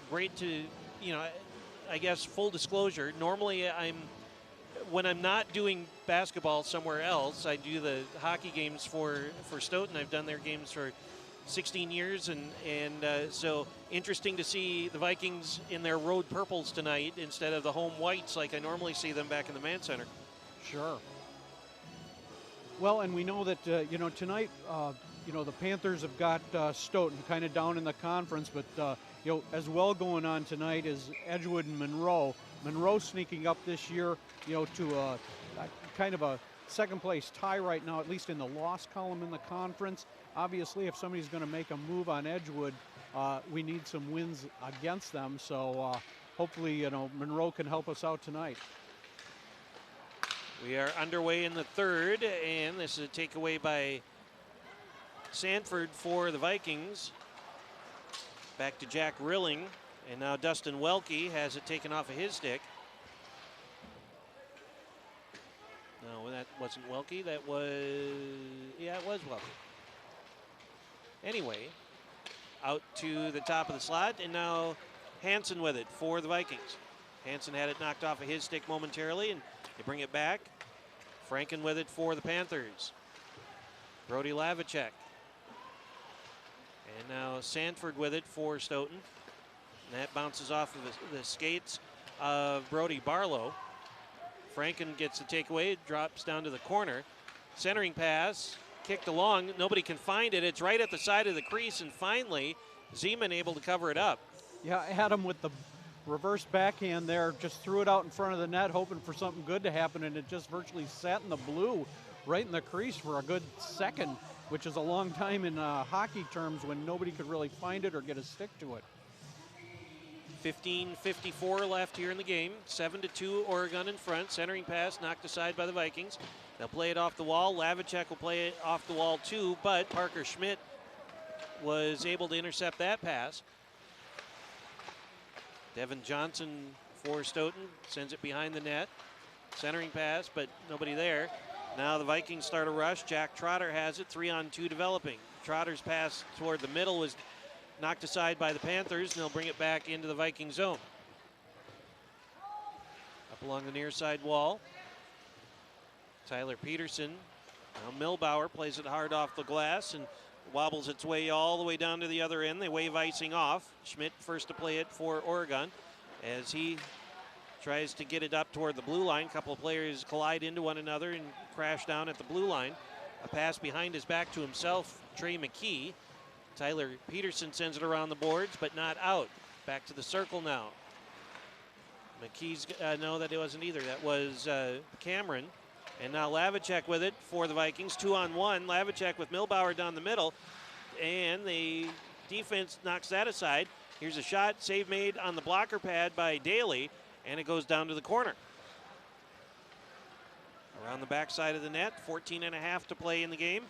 great to, you know, I guess full disclosure, normally when I'm not doing basketball somewhere else, I do the hockey games for Stoughton. I've done their games for 16 years, and so interesting to see the Vikings in their road purples tonight instead of the home whites like I normally see them back in the Man Center. Sure. Well, and we know that, you know, tonight, you know, the Panthers have got Stoughton kind of down in the conference, but, you know, as well going on tonight is Edgewood and Monroe. Monroe sneaking up this year, you know, to a kind of a second place tie right now, at least in the loss column in the conference. Obviously, if somebody's going to make a move on Edgewood, we need some wins against them. So hopefully, you know, Monroe can help us out tonight. We are underway in the third, and this is a takeaway by Sanford for the Vikings. Back to Jack Rilling, and now Dustin Welke has it taken off of his stick. No, that wasn't Welke. That was, yeah, it was Welke. Anyway, out to the top of the slot, and now Hansen with it for the Vikings. Hansen had it knocked off of his stick momentarily, and they bring it back. Franken with it for the Panthers. Brody Lavicek. And now Sanford with it for Stoughton. And that bounces off of the skates of Brody Barlow. Franken gets the takeaway, it drops down to the corner. Centering pass, kicked along, nobody can find it. It's right at the side of the crease, and finally, Zeman able to cover it up. Yeah, I had him with the reverse backhand there, just threw it out in front of the net, hoping for something good to happen, and it just virtually sat in the blue right in the crease for a good second, which is a long time in hockey terms when nobody could really find it or get a stick to it. 15:54 left here in the game. 7-2 Oregon in front. Centering pass knocked aside by the Vikings. They'll play it off the wall. Lavicek will play it off the wall too, but Parker Schmidt was able to intercept that pass. Devin Johnson for Stoughton sends it behind the net. Centering pass, but nobody there. Now the Vikings start a rush. Jack Trotter has it, 3-on-2 developing. Trotter's pass toward the middle was knocked aside by the Panthers, and they'll bring it back into the Viking zone. Up along the near side wall. Tyler Peterson. Now Milbauer plays it hard off the glass and wobbles its way all the way down to the other end. They wave icing off. Schmidt first to play it for Oregon as he tries to get it up toward the blue line. A couple of players collide into one another and crash down at the blue line. A pass behind his back to himself, Trey McKee. Tyler Peterson sends it around the boards, but not out. Back to the circle now. McKee's, no, that it wasn't either. That was Cameron. And now Lavicek with it for the Vikings. 2-on-1. Lavicek with Milbauer down the middle. And the defense knocks that aside. Here's a shot, save made on the blocker pad by Daly. And it goes down to the corner. Around the backside of the net, 14.5 to play in the game.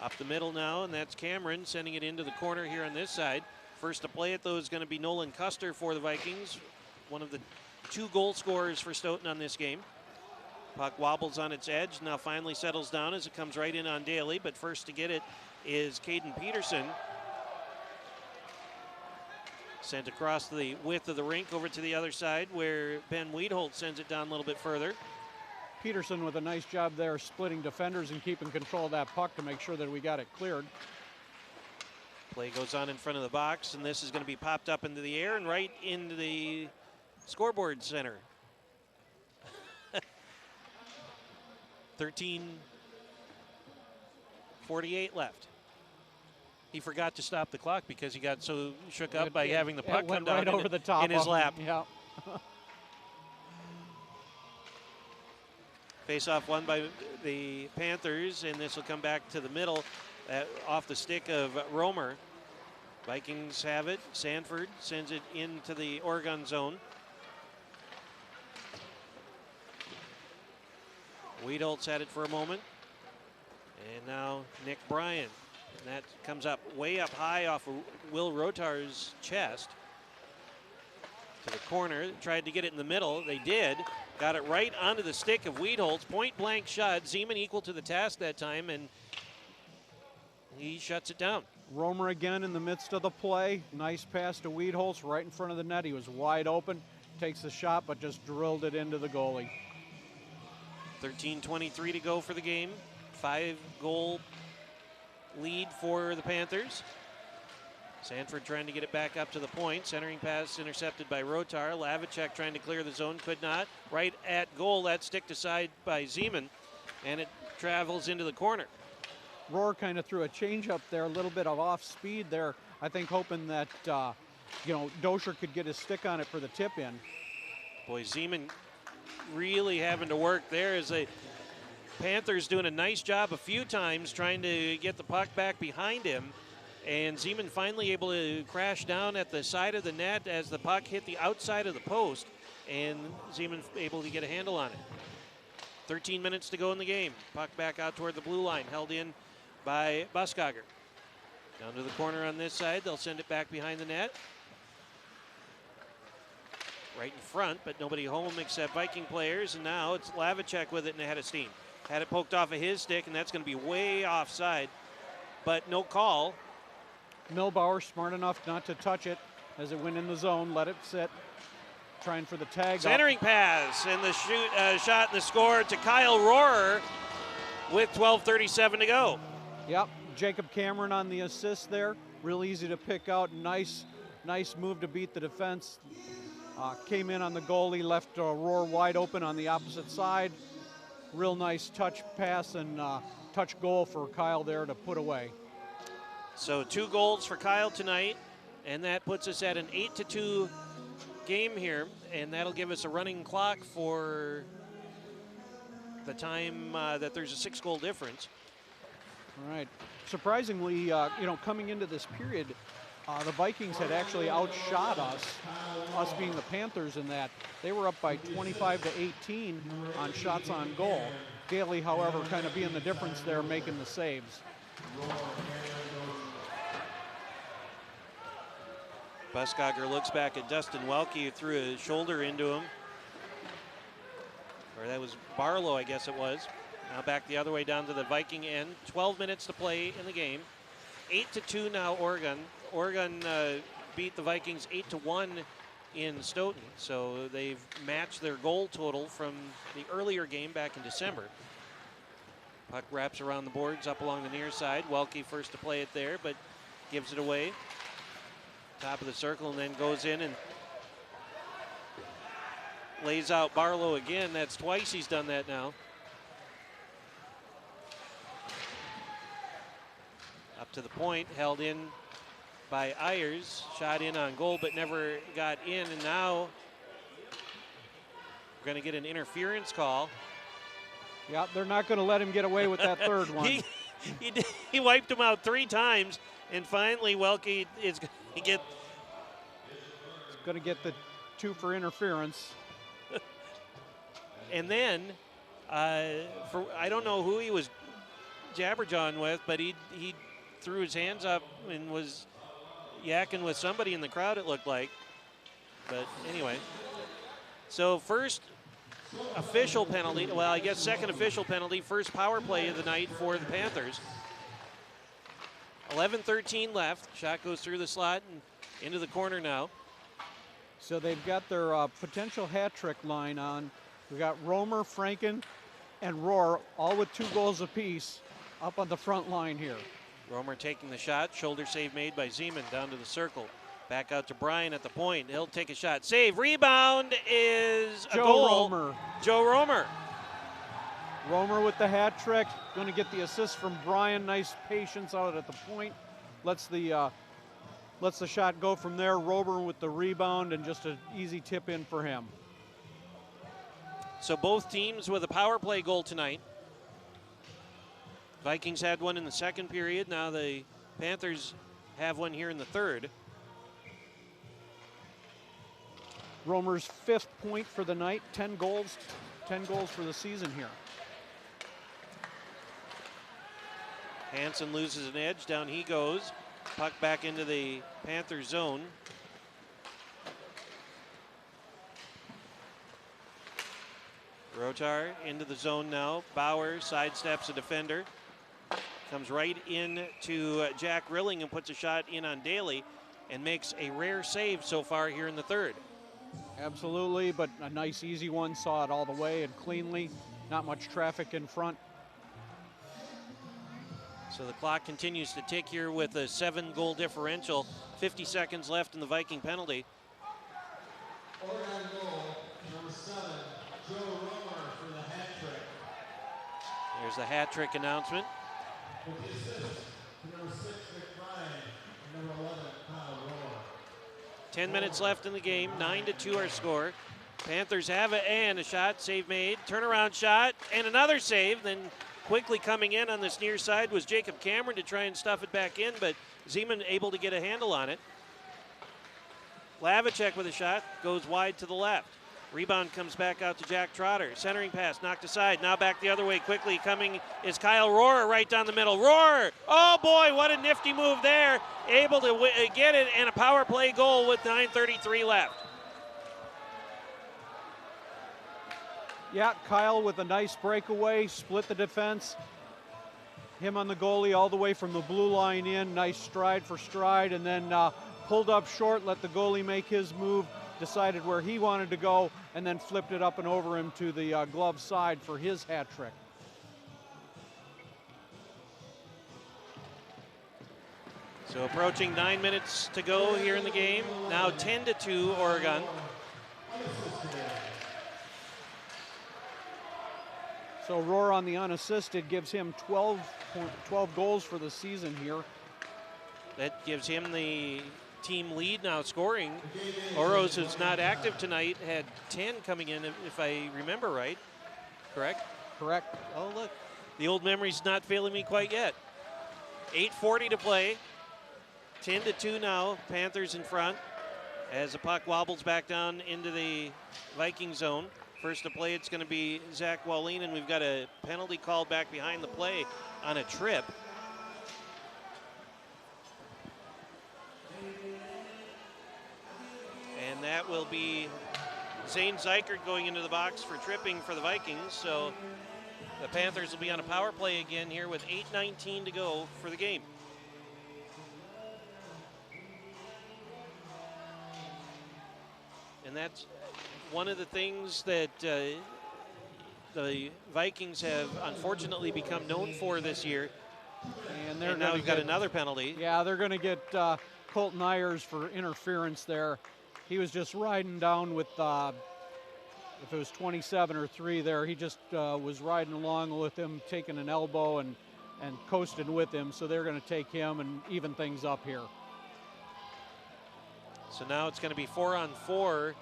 Up the middle now, and that's Cameron sending it into the corner here on this side. First to play it, though, is going to be Nolan Custer for the Vikings, one of the 2 goal scorers for Stoughton on this game. Puck wobbles on its edge, now finally settles down as it comes right in on Daly, but first to get it is Caden Peterson. Sent across the width of the rink over to the other side where Ben Wiedholt sends it down a little bit further. Peterson with a nice job there splitting defenders and keeping control of that puck to make sure that we got it cleared. Play goes on in front of the box, and this is going to be popped up into the air and right into the scoreboard center. 13:48 left. He forgot to stop the clock because he got so shook up by having the puck come down right over the top in his lap. Yeah. Face-off won by the Panthers, and this will come back to the middle off the stick of Romer. Vikings have it. Sanford sends it into the Oregon zone. Wiedholt's had it for a moment. And now Nick Bryan. And that comes up way up high off of Will Rotar's chest. To the corner, tried to get it in the middle. They did. Got it right onto the stick of Wiedholt's point blank shot. Zeman equal to the task that time, and he shuts it down. Romer again in the midst of the play. Nice pass to Wiedholtz right in front of the net. He was wide open. Takes the shot, but just drilled it into the goalie. 13:23 to go for the game. 5-goal lead for the Panthers. Sanford trying to get it back up to the point. Centering pass intercepted by Rotar. Lavicek trying to clear the zone, could not. Right at goal, that sticked aside by Zeman, and it travels into the corner. Rohr kind of threw a change up there, a little bit of off speed there. I think hoping that, Dosher could get his stick on it for the tip in. Boy, Zeman really having to work there as the Panthers doing a nice job a few times trying to get the puck back behind him. And Zeman finally able to crash down at the side of the net as the puck hit the outside of the post, and Zeman able to get a handle on it. 13 minutes to go in the game. Puck back out toward the blue line, held in by Buskager. Down to the corner on this side. They'll send it back behind the net. Right in front, but nobody home except Viking players, and now it's Lavicek with it and ahead of steam. Had it poked off of his stick, and that's going to be way offside, but no call. Milbauer smart enough not to touch it as it went in the zone, let it sit, trying for the tag. Centering pass and the shot and the score to Kyle Rohrer with 12:37 to go. Yep, Jacob Cameron on the assist there. Real easy to pick out. Nice move to beat the defense. Came in on the goalie, left Rohr wide open on the opposite side. Real nice touch pass and touch goal for Kyle there to put away. So 2 goals for Kyle tonight, and that puts us at an 8-2 game here, and that'll give us a running clock for the time that there's a 6-goal difference. All right. Surprisingly, coming into this period, the Vikings had actually outshot us being the Panthers in that. They were up by 25-18 on shots on goal. Daly, however, kind of being the difference there, making the saves. Buskogger looks back at Dustin Welke, who threw a shoulder into him. Or that was Barlow, I guess it was. Now back the other way down to the Viking end. 12 minutes to play in the game. 8-2 now, Oregon. Oregon beat the Vikings 8-1 in Stoughton. So they've matched their goal total from the earlier game back in December. Puck wraps around the boards up along the near side. Welke first to play it there, but gives it away. Top of the circle, and then goes in and lays out Barlow again. That's twice he's done that now. Up to the point, held in by Ayers. Shot in on goal, but never got in. And now we're going to get an interference call. Yeah, they're not going to let him get away with that third one. He wiped him out 3 times, and finally Welke is going to get the 2 for interference. And then, I don't know who he was jabberjawing with, but he threw his hands up and was yakking with somebody in the crowd, it looked like. But anyway, so first official penalty, well, I guess second official penalty, first power play of the night for the Panthers. 11:13 left. Shot goes through the slot and into the corner now. So they've got their potential hat trick line on. We've got Romer, Franken, and Rohr, all with 2 goals apiece, up on the front line here. Romer taking the shot. Shoulder save made by Zeman down to the circle. Back out to Bryan at the point. He'll take a shot. Save. Rebound is a goal. Romer. Joe Romer. Romer with the hat trick. Going to get the assist from Bryan. Nice patience out at the point. Lets the shot go from there. Romer with the rebound and just an easy tip in for him. So both teams with a power play goal tonight. Vikings had one in the second period. Now the Panthers have one here in the third. Romer's 5th point for the night, 10 goals for the season here. Hansen loses an edge, down he goes. Puck back into the Panthers zone. Rotar into the zone now. Bauer sidesteps a defender. Comes right into Jack Rilling and puts a shot in on Daly and makes a rare save so far here in the third. Absolutely, but a nice easy one. Saw it all the way and cleanly. Not much traffic in front. So the clock continues to tick here with a 7-goal differential. 50 seconds left in the Viking penalty. Oregon goal, number 7, Joe Romer for the hat trick. There's the hat trick announcement. With the assist, number 6, McBride, and number 11, Kyle Rohr. 10 minutes left in the game, 9-2 our score. Panthers have it, and a shot, save made. Turnaround shot, and another save. Then quickly coming in on this near side was Jacob Cameron to try and stuff it back in, but Zeman able to get a handle on it. Lavacek with a shot, goes wide to the left. Rebound comes back out to Jack Trotter. Centering pass knocked aside. Now back the other way quickly. Coming is Kyle Rohr right down the middle. Rohr! Oh boy, what a nifty move there. Able to get it, and a power play goal with 9:33 left. Yeah, Kyle with a nice breakaway, split the defense. Him on the goalie all the way from the blue line in. Nice stride for stride, and then pulled up short, let the goalie make his move, decided where he wanted to go, and then flipped it up and over him to the glove side for his hat trick. So approaching 9 minutes to go here in the game. Now 10-2 Oregon. So Rohr on the unassisted gives him 12 goals for the season here. That gives him the team lead now scoring. Oros, who's not active tonight, had 10 coming in, if I remember right. Correct? Correct. Oh, look. The old memory's not failing me quite yet. 8:40 to play. 10-2 now. Panthers in front as the puck wobbles back down into the Viking zone. First to play, it's going to be Zach Wallin, and we've got a penalty called back behind the play on a trip. will be Zane Zykert going into the box for tripping for the Vikings. So the Panthers will be on a power play again here with 8:19 to go for the game. And that's one of the things that the Vikings have unfortunately become known for this year. And now we've got another penalty. Yeah, they're going to get Colton Ayers for interference there. He was just riding down with, if it was 27 or 3 there, he just was riding along with him, taking an elbow and coasting with him. So they're going to take him and even things up here. So now it's going to be 4-on-4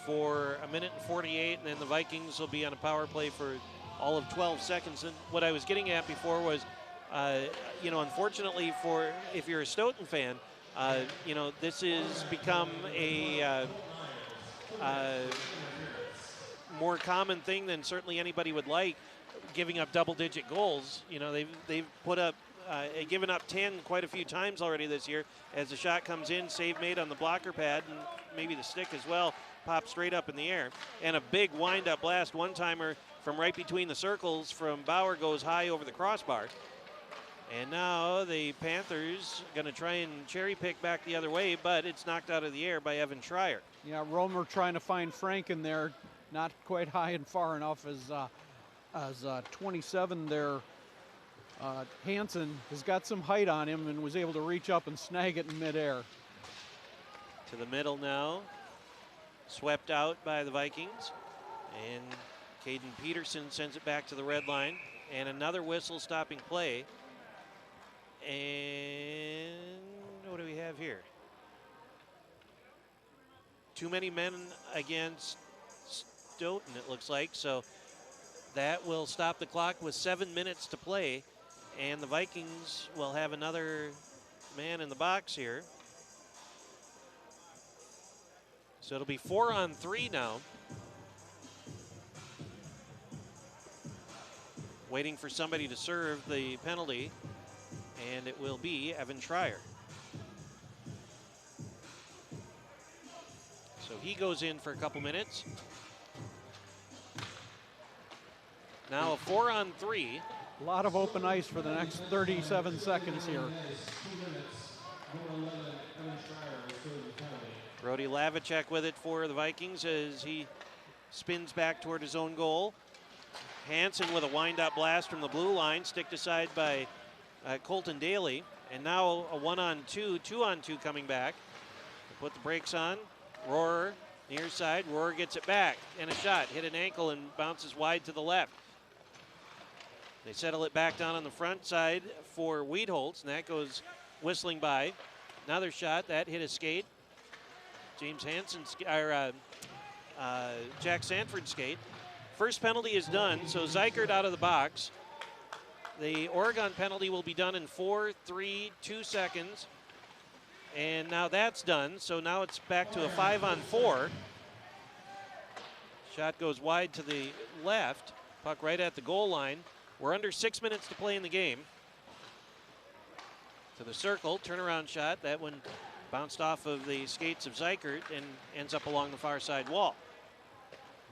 for 1:48, and then the Vikings will be on a power play for all of 12 seconds. And what I was getting at before was, unfortunately if you're a Stoughton fan, this has become a more common thing than certainly anybody would like, giving up double-digit goals. They've put up, given up 10 quite a few times already this year. As the shot comes in, save made on the blocker pad, and maybe the stick as well, pops straight up in the air. And a big wind-up blast, one-timer from right between the circles from Bauer goes high over the crossbar. And now the Panthers going to try and cherry pick back the other way, but it's knocked out of the air by Evan Schreier. Yeah, Romer trying to find Franken there, not quite high and far enough as 27 there. Hansen has got some height on him and was able to reach up and snag it in midair. To the middle now, swept out by the Vikings, and Caden Peterson sends it back to the red line, and another whistle stopping play. And what do we have here? Too many men against Stoughton, it looks like. So that will stop the clock with 7 minutes to play. And the Vikings will have another man in the box here. So it'll be 4-on-3 now. Waiting for somebody to serve the penalty. And it will be Evan Schreier. So he goes in for a couple minutes. Now a 4-on-3. A lot of open ice for the next 37 seconds here. Brody Lavicek with it for the Vikings as he spins back toward his own goal. Hansen with a wind-up blast from the blue line, sticked aside by Colton Daly. And now a 1-on-2, 2-on-2 coming back. They put the brakes on. Rohrer, near side. Rohrer gets it back. And a shot. Hit an ankle and bounces wide to the left. They settle it back down on the front side for Wiedholz, and that goes whistling by. Another shot. That hit a skate. James Hansen, Jack Sanford's skate. First penalty is done, so Zykert out of the box. The Oregon penalty will be done in 4, 3, 2 seconds. And now that's done, so now it's back to a 5-on-4. Shot goes wide to the left. Puck right at the goal line. We're under 6 minutes to play in the game. To the circle, turnaround shot. That one bounced off of the skates of Zykert and ends up along the far side wall.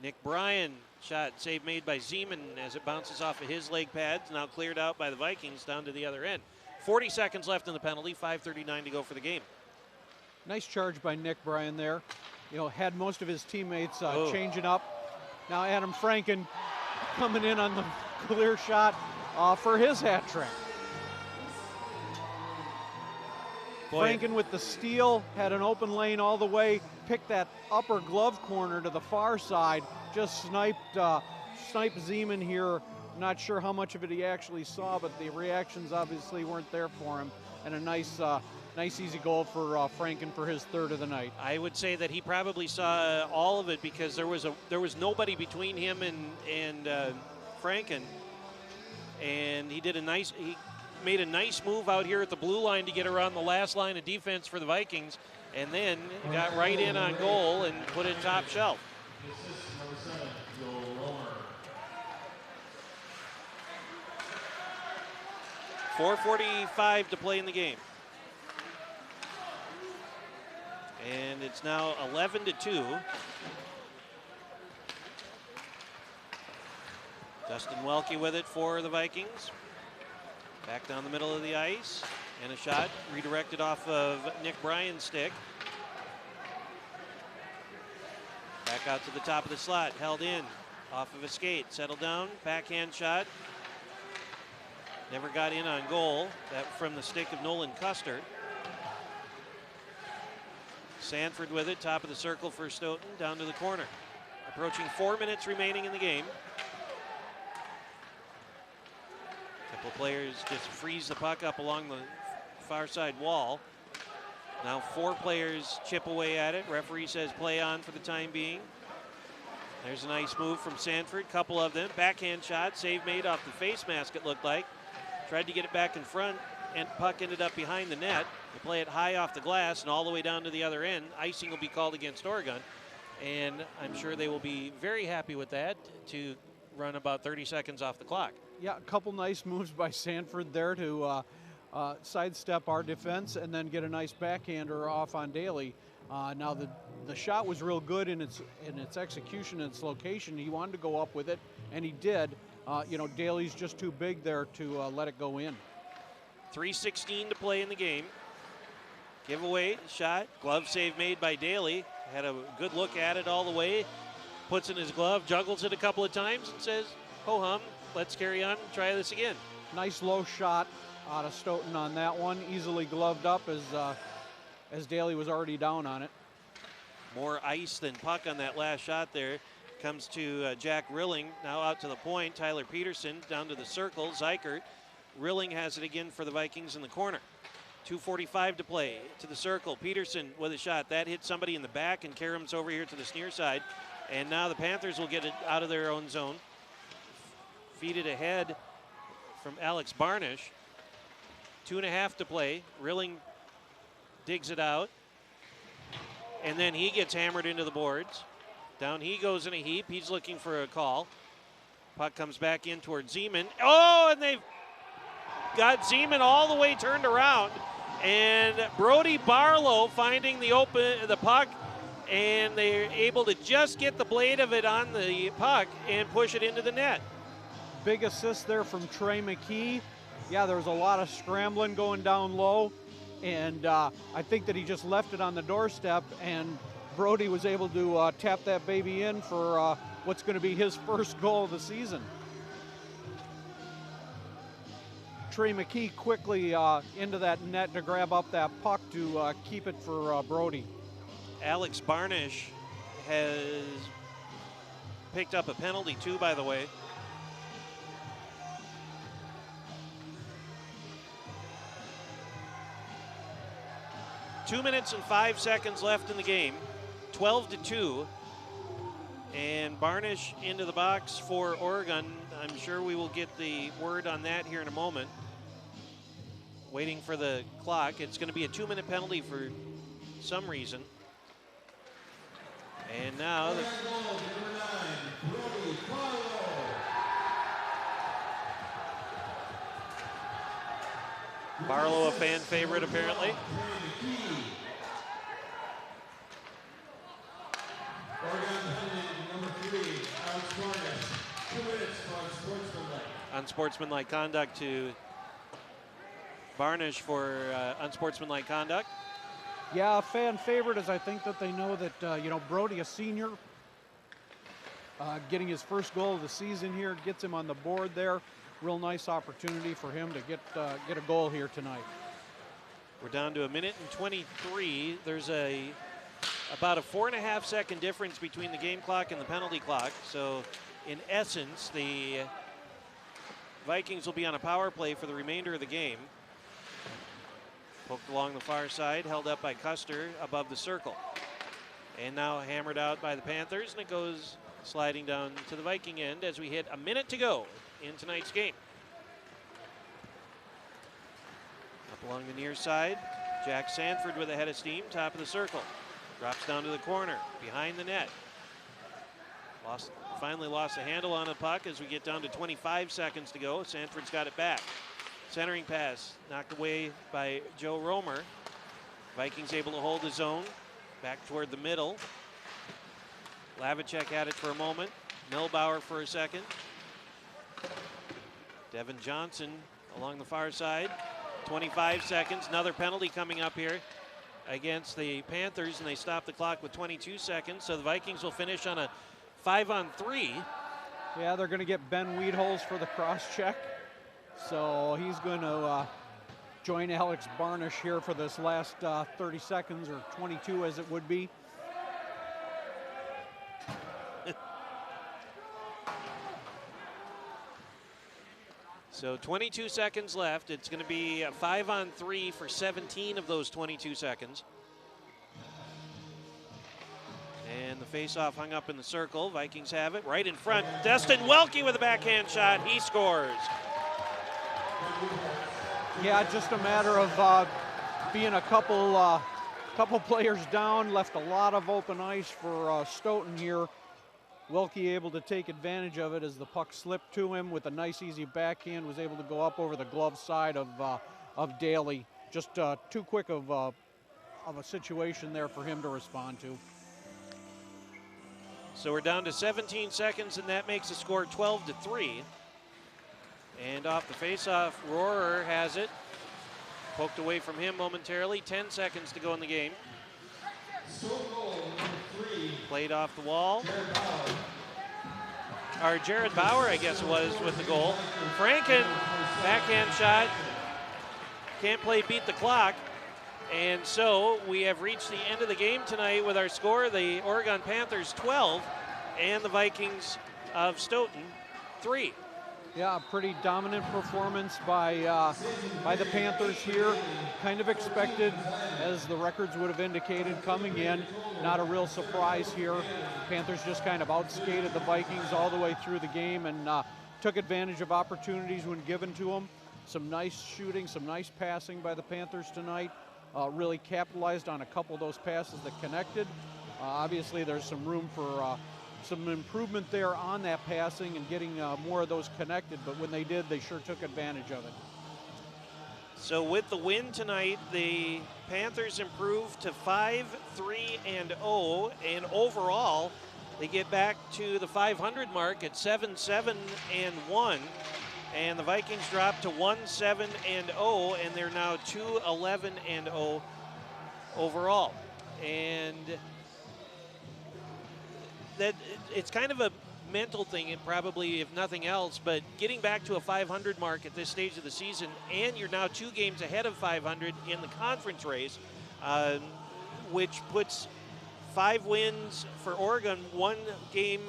Nick Bryan, shot save made by Zeman as it bounces off of his leg pads. Now cleared out by the Vikings down to the other end. 40 seconds left in the penalty, 5:39 to go for the game. Nice charge by Nick Bryan there. Had most of his teammates changing up. Now Adam Franken coming in on the clear shot for his hat trick. Franken with the steal, had an open lane all the way, picked that upper glove corner to the far side, just sniped Zeman here. Not sure how much of it he actually saw, but the reactions obviously weren't there for him. And a nice easy goal for Franken for his third of the night. I would say that he probably saw all of it because there was nobody between him and Franken, and he made a nice move out here at the blue line to get around the last line of defense for the Vikings, and then got right in on goal and put it top shelf. 4:45 to play in the game. And it's now 11-2. Dustin Welke with it for the Vikings. Back down the middle of the ice. And a shot redirected off of Nick Bryan's stick. Back out to the top of the slot. Held in off of a skate. Settled down. Backhand shot. Never got in on goal. That from the stick of Nolan Custer. Sanford with it. Top of the circle for Stoughton. Down to the corner. Approaching 4 minutes remaining in the game. Couple players just freeze the puck up along the far side wall. Now 4 players chip away at it. Referee says play on for the time being. There's a nice move from Sanford. Couple of them. Backhand shot. Save made off the face mask, it looked like. Tried to get it back in front, and puck ended up behind the net. They play it high off the glass and all the way down to the other end. Icing will be called against Oregon, and I'm sure they will be very happy with that to run about 30 seconds off the clock. Yeah, a couple nice moves by Sanford there to sidestep our defense and then get a nice backhander off on Daly. Now the shot was real good in its execution and its location. He wanted to go up with it, and he did. Daly's just too big there to let it go in. 3:16 to play in the game. Giveaway shot. Glove save made by Daly. Had a good look at it all the way. Puts in his glove, juggles it a couple of times, and says, ho hum, let's carry on and try this again. Nice low shot out of Stoughton on that one. Easily gloved up as Daly was already down on it. More ice than puck on that last shot there. Comes to Jack Rilling, now out to the point. Tyler Peterson down to the circle. Zykert. Rilling has it again for the Vikings in the corner. 2:45 to play. To the circle. Peterson with a shot. That hit somebody in the back, and Karam's over here to the near side. And now the Panthers will get it out of their own zone. Feed it ahead from Alex Barnish. 2.5 to play. Rilling digs it out. And then he gets hammered into the boards. Down he goes in a heap. He's looking for a call. Puck comes back in towards Zeman. Oh, and they've got Zeman all the way turned around. And Brody Barlow finding the puck, and they're able to just get the blade of it on the puck and push it into the net. Big assist there from Trey McKee. Yeah, there was a lot of scrambling going down low, and I think that he just left it on the doorstep, and Brody was able to tap that baby in for what's going to be his first goal of the season. Trey McKee quickly into that net to grab up that puck to keep it for Brody. Alex Barnish has picked up a penalty too, by the way. Two minutes and 5 seconds left in the game. 12-2. And Barnish into the box for Oregon. I'm sure we will get the word on that here in a moment. Waiting for the clock. It's going to be a 2-minute penalty for some reason. And now Barlow, a fan favorite apparently. Unsportsmanlike conduct to Barnish for unsportsmanlike conduct. Yeah, a fan favorite, as I think that they know that, Brody, a senior, getting his first goal of the season here, gets him on the board there. Real nice opportunity for him to get a goal here tonight. We're down to 1 minute and 23. There's about a 4.5 second difference between the game clock and the penalty clock. So in essence, the Vikings will be on a power play for the remainder of the game. Poked along the far side, held up by Custer above the circle. And now hammered out by the Panthers, and it goes sliding down to the Viking end as we hit 1 minute to go in tonight's game. Up along the near side, Jack Sanford with a head of steam, top of the circle. Drops down to the corner, behind the net. Finally lost the handle on the puck as we get down to 25 seconds to go. Sanford's got it back. Centering pass knocked away by Joe Romer. Vikings able to hold the zone. Back toward the middle. Lavicek had it for a moment. Milbauer for a second. Devin Johnson along the far side. 25 seconds. Another penalty coming up here against the Panthers, and they stop the clock with 22 seconds. So the Vikings will finish on a 5-on-3. Yeah, they're going to get Ben Weedholz for the cross check. So he's going to join Alex Barnish here for this last 30 seconds, or 22 as it would be. So 22 seconds left. It's going to be a 5-on-3 for 17 of those 22 seconds. And the faceoff hung up in the circle. Vikings have it right in front. Destin Welke with a backhand shot. He scores. Yeah, just a matter of being a couple players down. Left a lot of open ice for Stoughton here. Welke able to take advantage of it as the puck slipped to him with a nice easy backhand. Was able to go up over the glove side of Daly. Just too quick of a situation there for him to respond to. So we're down to 17 seconds, and that makes the score 12-3. And off the faceoff, Rohrer has it. Poked away from him momentarily. 10 seconds to go in the game. Played off the wall. Or Jared Bauer, I guess it was, with the goal. Franken, backhand shot. Can't play beat the clock. And so we have reached the end of the game tonight with our score, the Oregon Panthers 12 and the Vikings of Stoughton 3. Yeah, a pretty dominant performance by the Panthers here. Kind of expected, as the records would have indicated coming in. Not a real surprise here. Panthers just kind of outskated the Vikings all the way through the game and took advantage of opportunities when given to them. Some nice shooting, some nice passing by the Panthers tonight. Really capitalized on a couple of those passes that connected. Obviously, there's some room for some improvement there on that passing and getting more of those connected, but when they did, they sure took advantage of it. So with the win tonight, the Panthers improved to 5-3-0, and overall, they get back to the 500 mark at 7-7-1, and the Vikings drop to 1-7-0, and they're now 2-11-0 overall. And that it's kind of a mental thing, and probably if nothing else, but getting back to a 500 mark at this stage of the season, and you're now 2 games ahead of 500 in the conference race, which puts 5 wins for Oregon, 1 game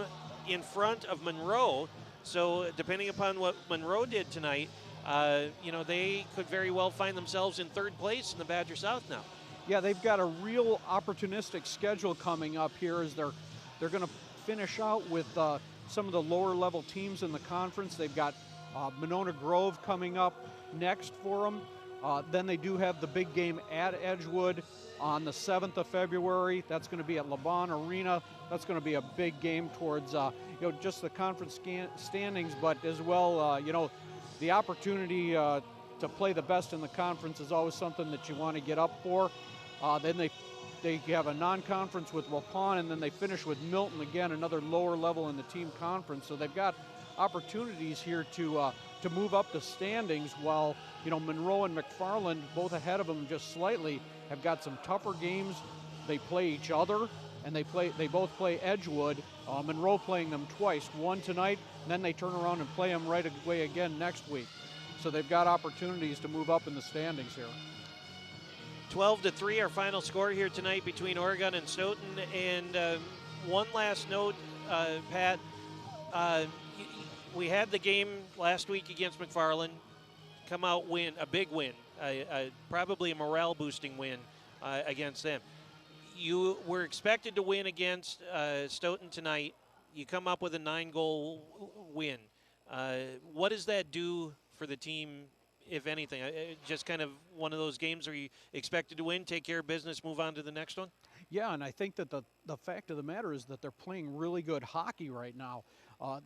in front of Monroe. So depending upon what Monroe did tonight, they could very well find themselves in 3rd place in the Badger South now. Yeah, they've got a real opportunistic schedule coming up here as they're going to finish out with some of the lower level teams in the conference. They've got Monona Grove coming up next for them. Then they do have the big game at Edgewood on the 7th of February. That's going to be at LeBon Arena. That's going to be a big game towards just the conference standings, but as well, the opportunity to play the best in the conference is always something that you want to get up for. Then they have a non-conference with Waupun, and then they finish with Milton again, another lower level in the team conference. So they've got opportunities here to move up the standings, while Monroe and McFarland, both ahead of them just slightly, have got some tougher games. They play each other, and they both play Edgewood. Monroe playing them twice, one tonight, and then they turn around and play them right away again next week. So they've got opportunities to move up in the standings here. 12-3, our final score here tonight between Oregon and Stoughton. And one last note, Pat, we had the game last week against McFarland, come out win, a big win, probably a morale-boosting win against them. You were expected to win against Stoughton tonight. You come up with a 9-goal win. What does that do for the team, if anything? Just kind of one of those games where you expected to win, take care of business, move on to the next one? Yeah, and I think that the fact of the matter is that they're playing really good hockey right now.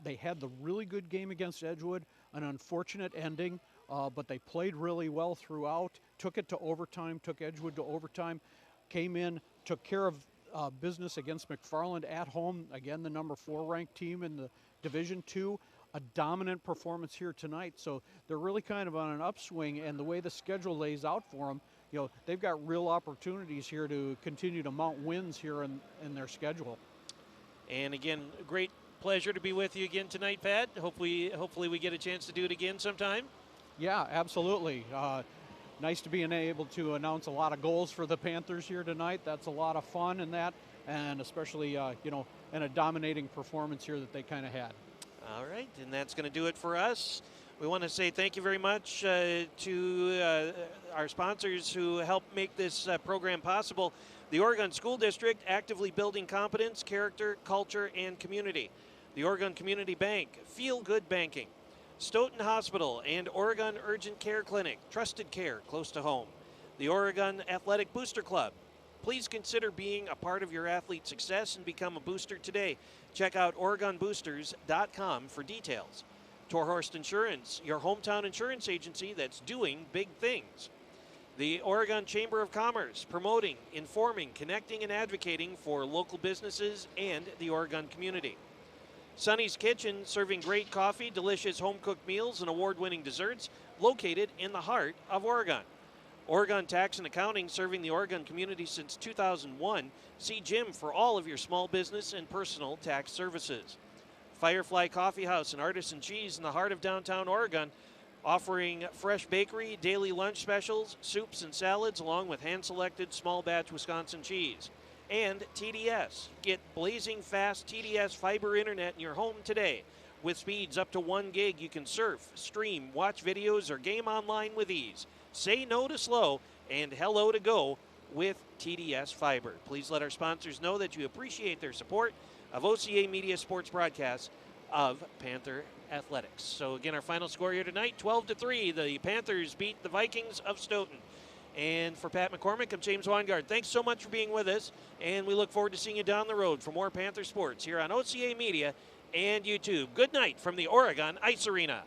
They had the really good game against Edgewood, an unfortunate ending, but they played really well throughout, took it to overtime, took Edgewood to overtime, came in, took care of business against McFarland at home. Again, the number 4 ranked team in the Division II. A dominant performance here tonight. So they're really kind of on an upswing, and the way the schedule lays out for them, they've got real opportunities here to continue to mount wins here in their schedule. And again, great pleasure to be with you again tonight, Pat. Hopefully we get a chance to do it again sometime. Yeah, absolutely. Nice to be able to announce a lot of goals for the Panthers here tonight. That's a lot of fun in that, and especially, in a dominating performance here that they kind of had. All right, and that's going to do it for us. We want to say thank you very much to our sponsors who help make this program possible. The Oregon School District, actively building competence, character, culture, and community. The Oregon Community Bank, Feel Good Banking. Stoughton Hospital and Oregon Urgent Care Clinic, trusted care close to home. The Oregon Athletic Booster Club. Please consider being a part of your athlete's success and become a booster today. Check out OregonBoosters.com for details. Torhorst Insurance, your hometown insurance agency that's doing big things. The Oregon Chamber of Commerce, promoting, informing, connecting, and advocating for local businesses and the Oregon community. Sonny's Kitchen, serving great coffee, delicious home-cooked meals, and award-winning desserts, located in the heart of Oregon. Oregon Tax and Accounting, serving the Oregon community since 2001. See Jim for all of your small business and personal tax services. Firefly Coffee House and Artisan Cheese in the heart of downtown Oregon, offering fresh bakery, daily lunch specials, soups and salads, along with hand-selected small batch Wisconsin cheese. And TDS. Get blazing fast TDS fiber internet in your home today. With speeds up to 1 gig, you can surf, stream, watch videos, or game online with ease. Say no to slow and hello to go with TDS Fiber. Please let our sponsors know that you appreciate their support of OCA Media Sports broadcasts of Panther Athletics. So again, our final score here tonight, 12-3. The Panthers beat the Vikings of Stoughton. And for Pat McCormick, I'm James Weingart. Thanks so much for being with us, and we look forward to seeing you down the road for more Panther sports here on OCA Media and YouTube. Good night from the Oregon Ice Arena.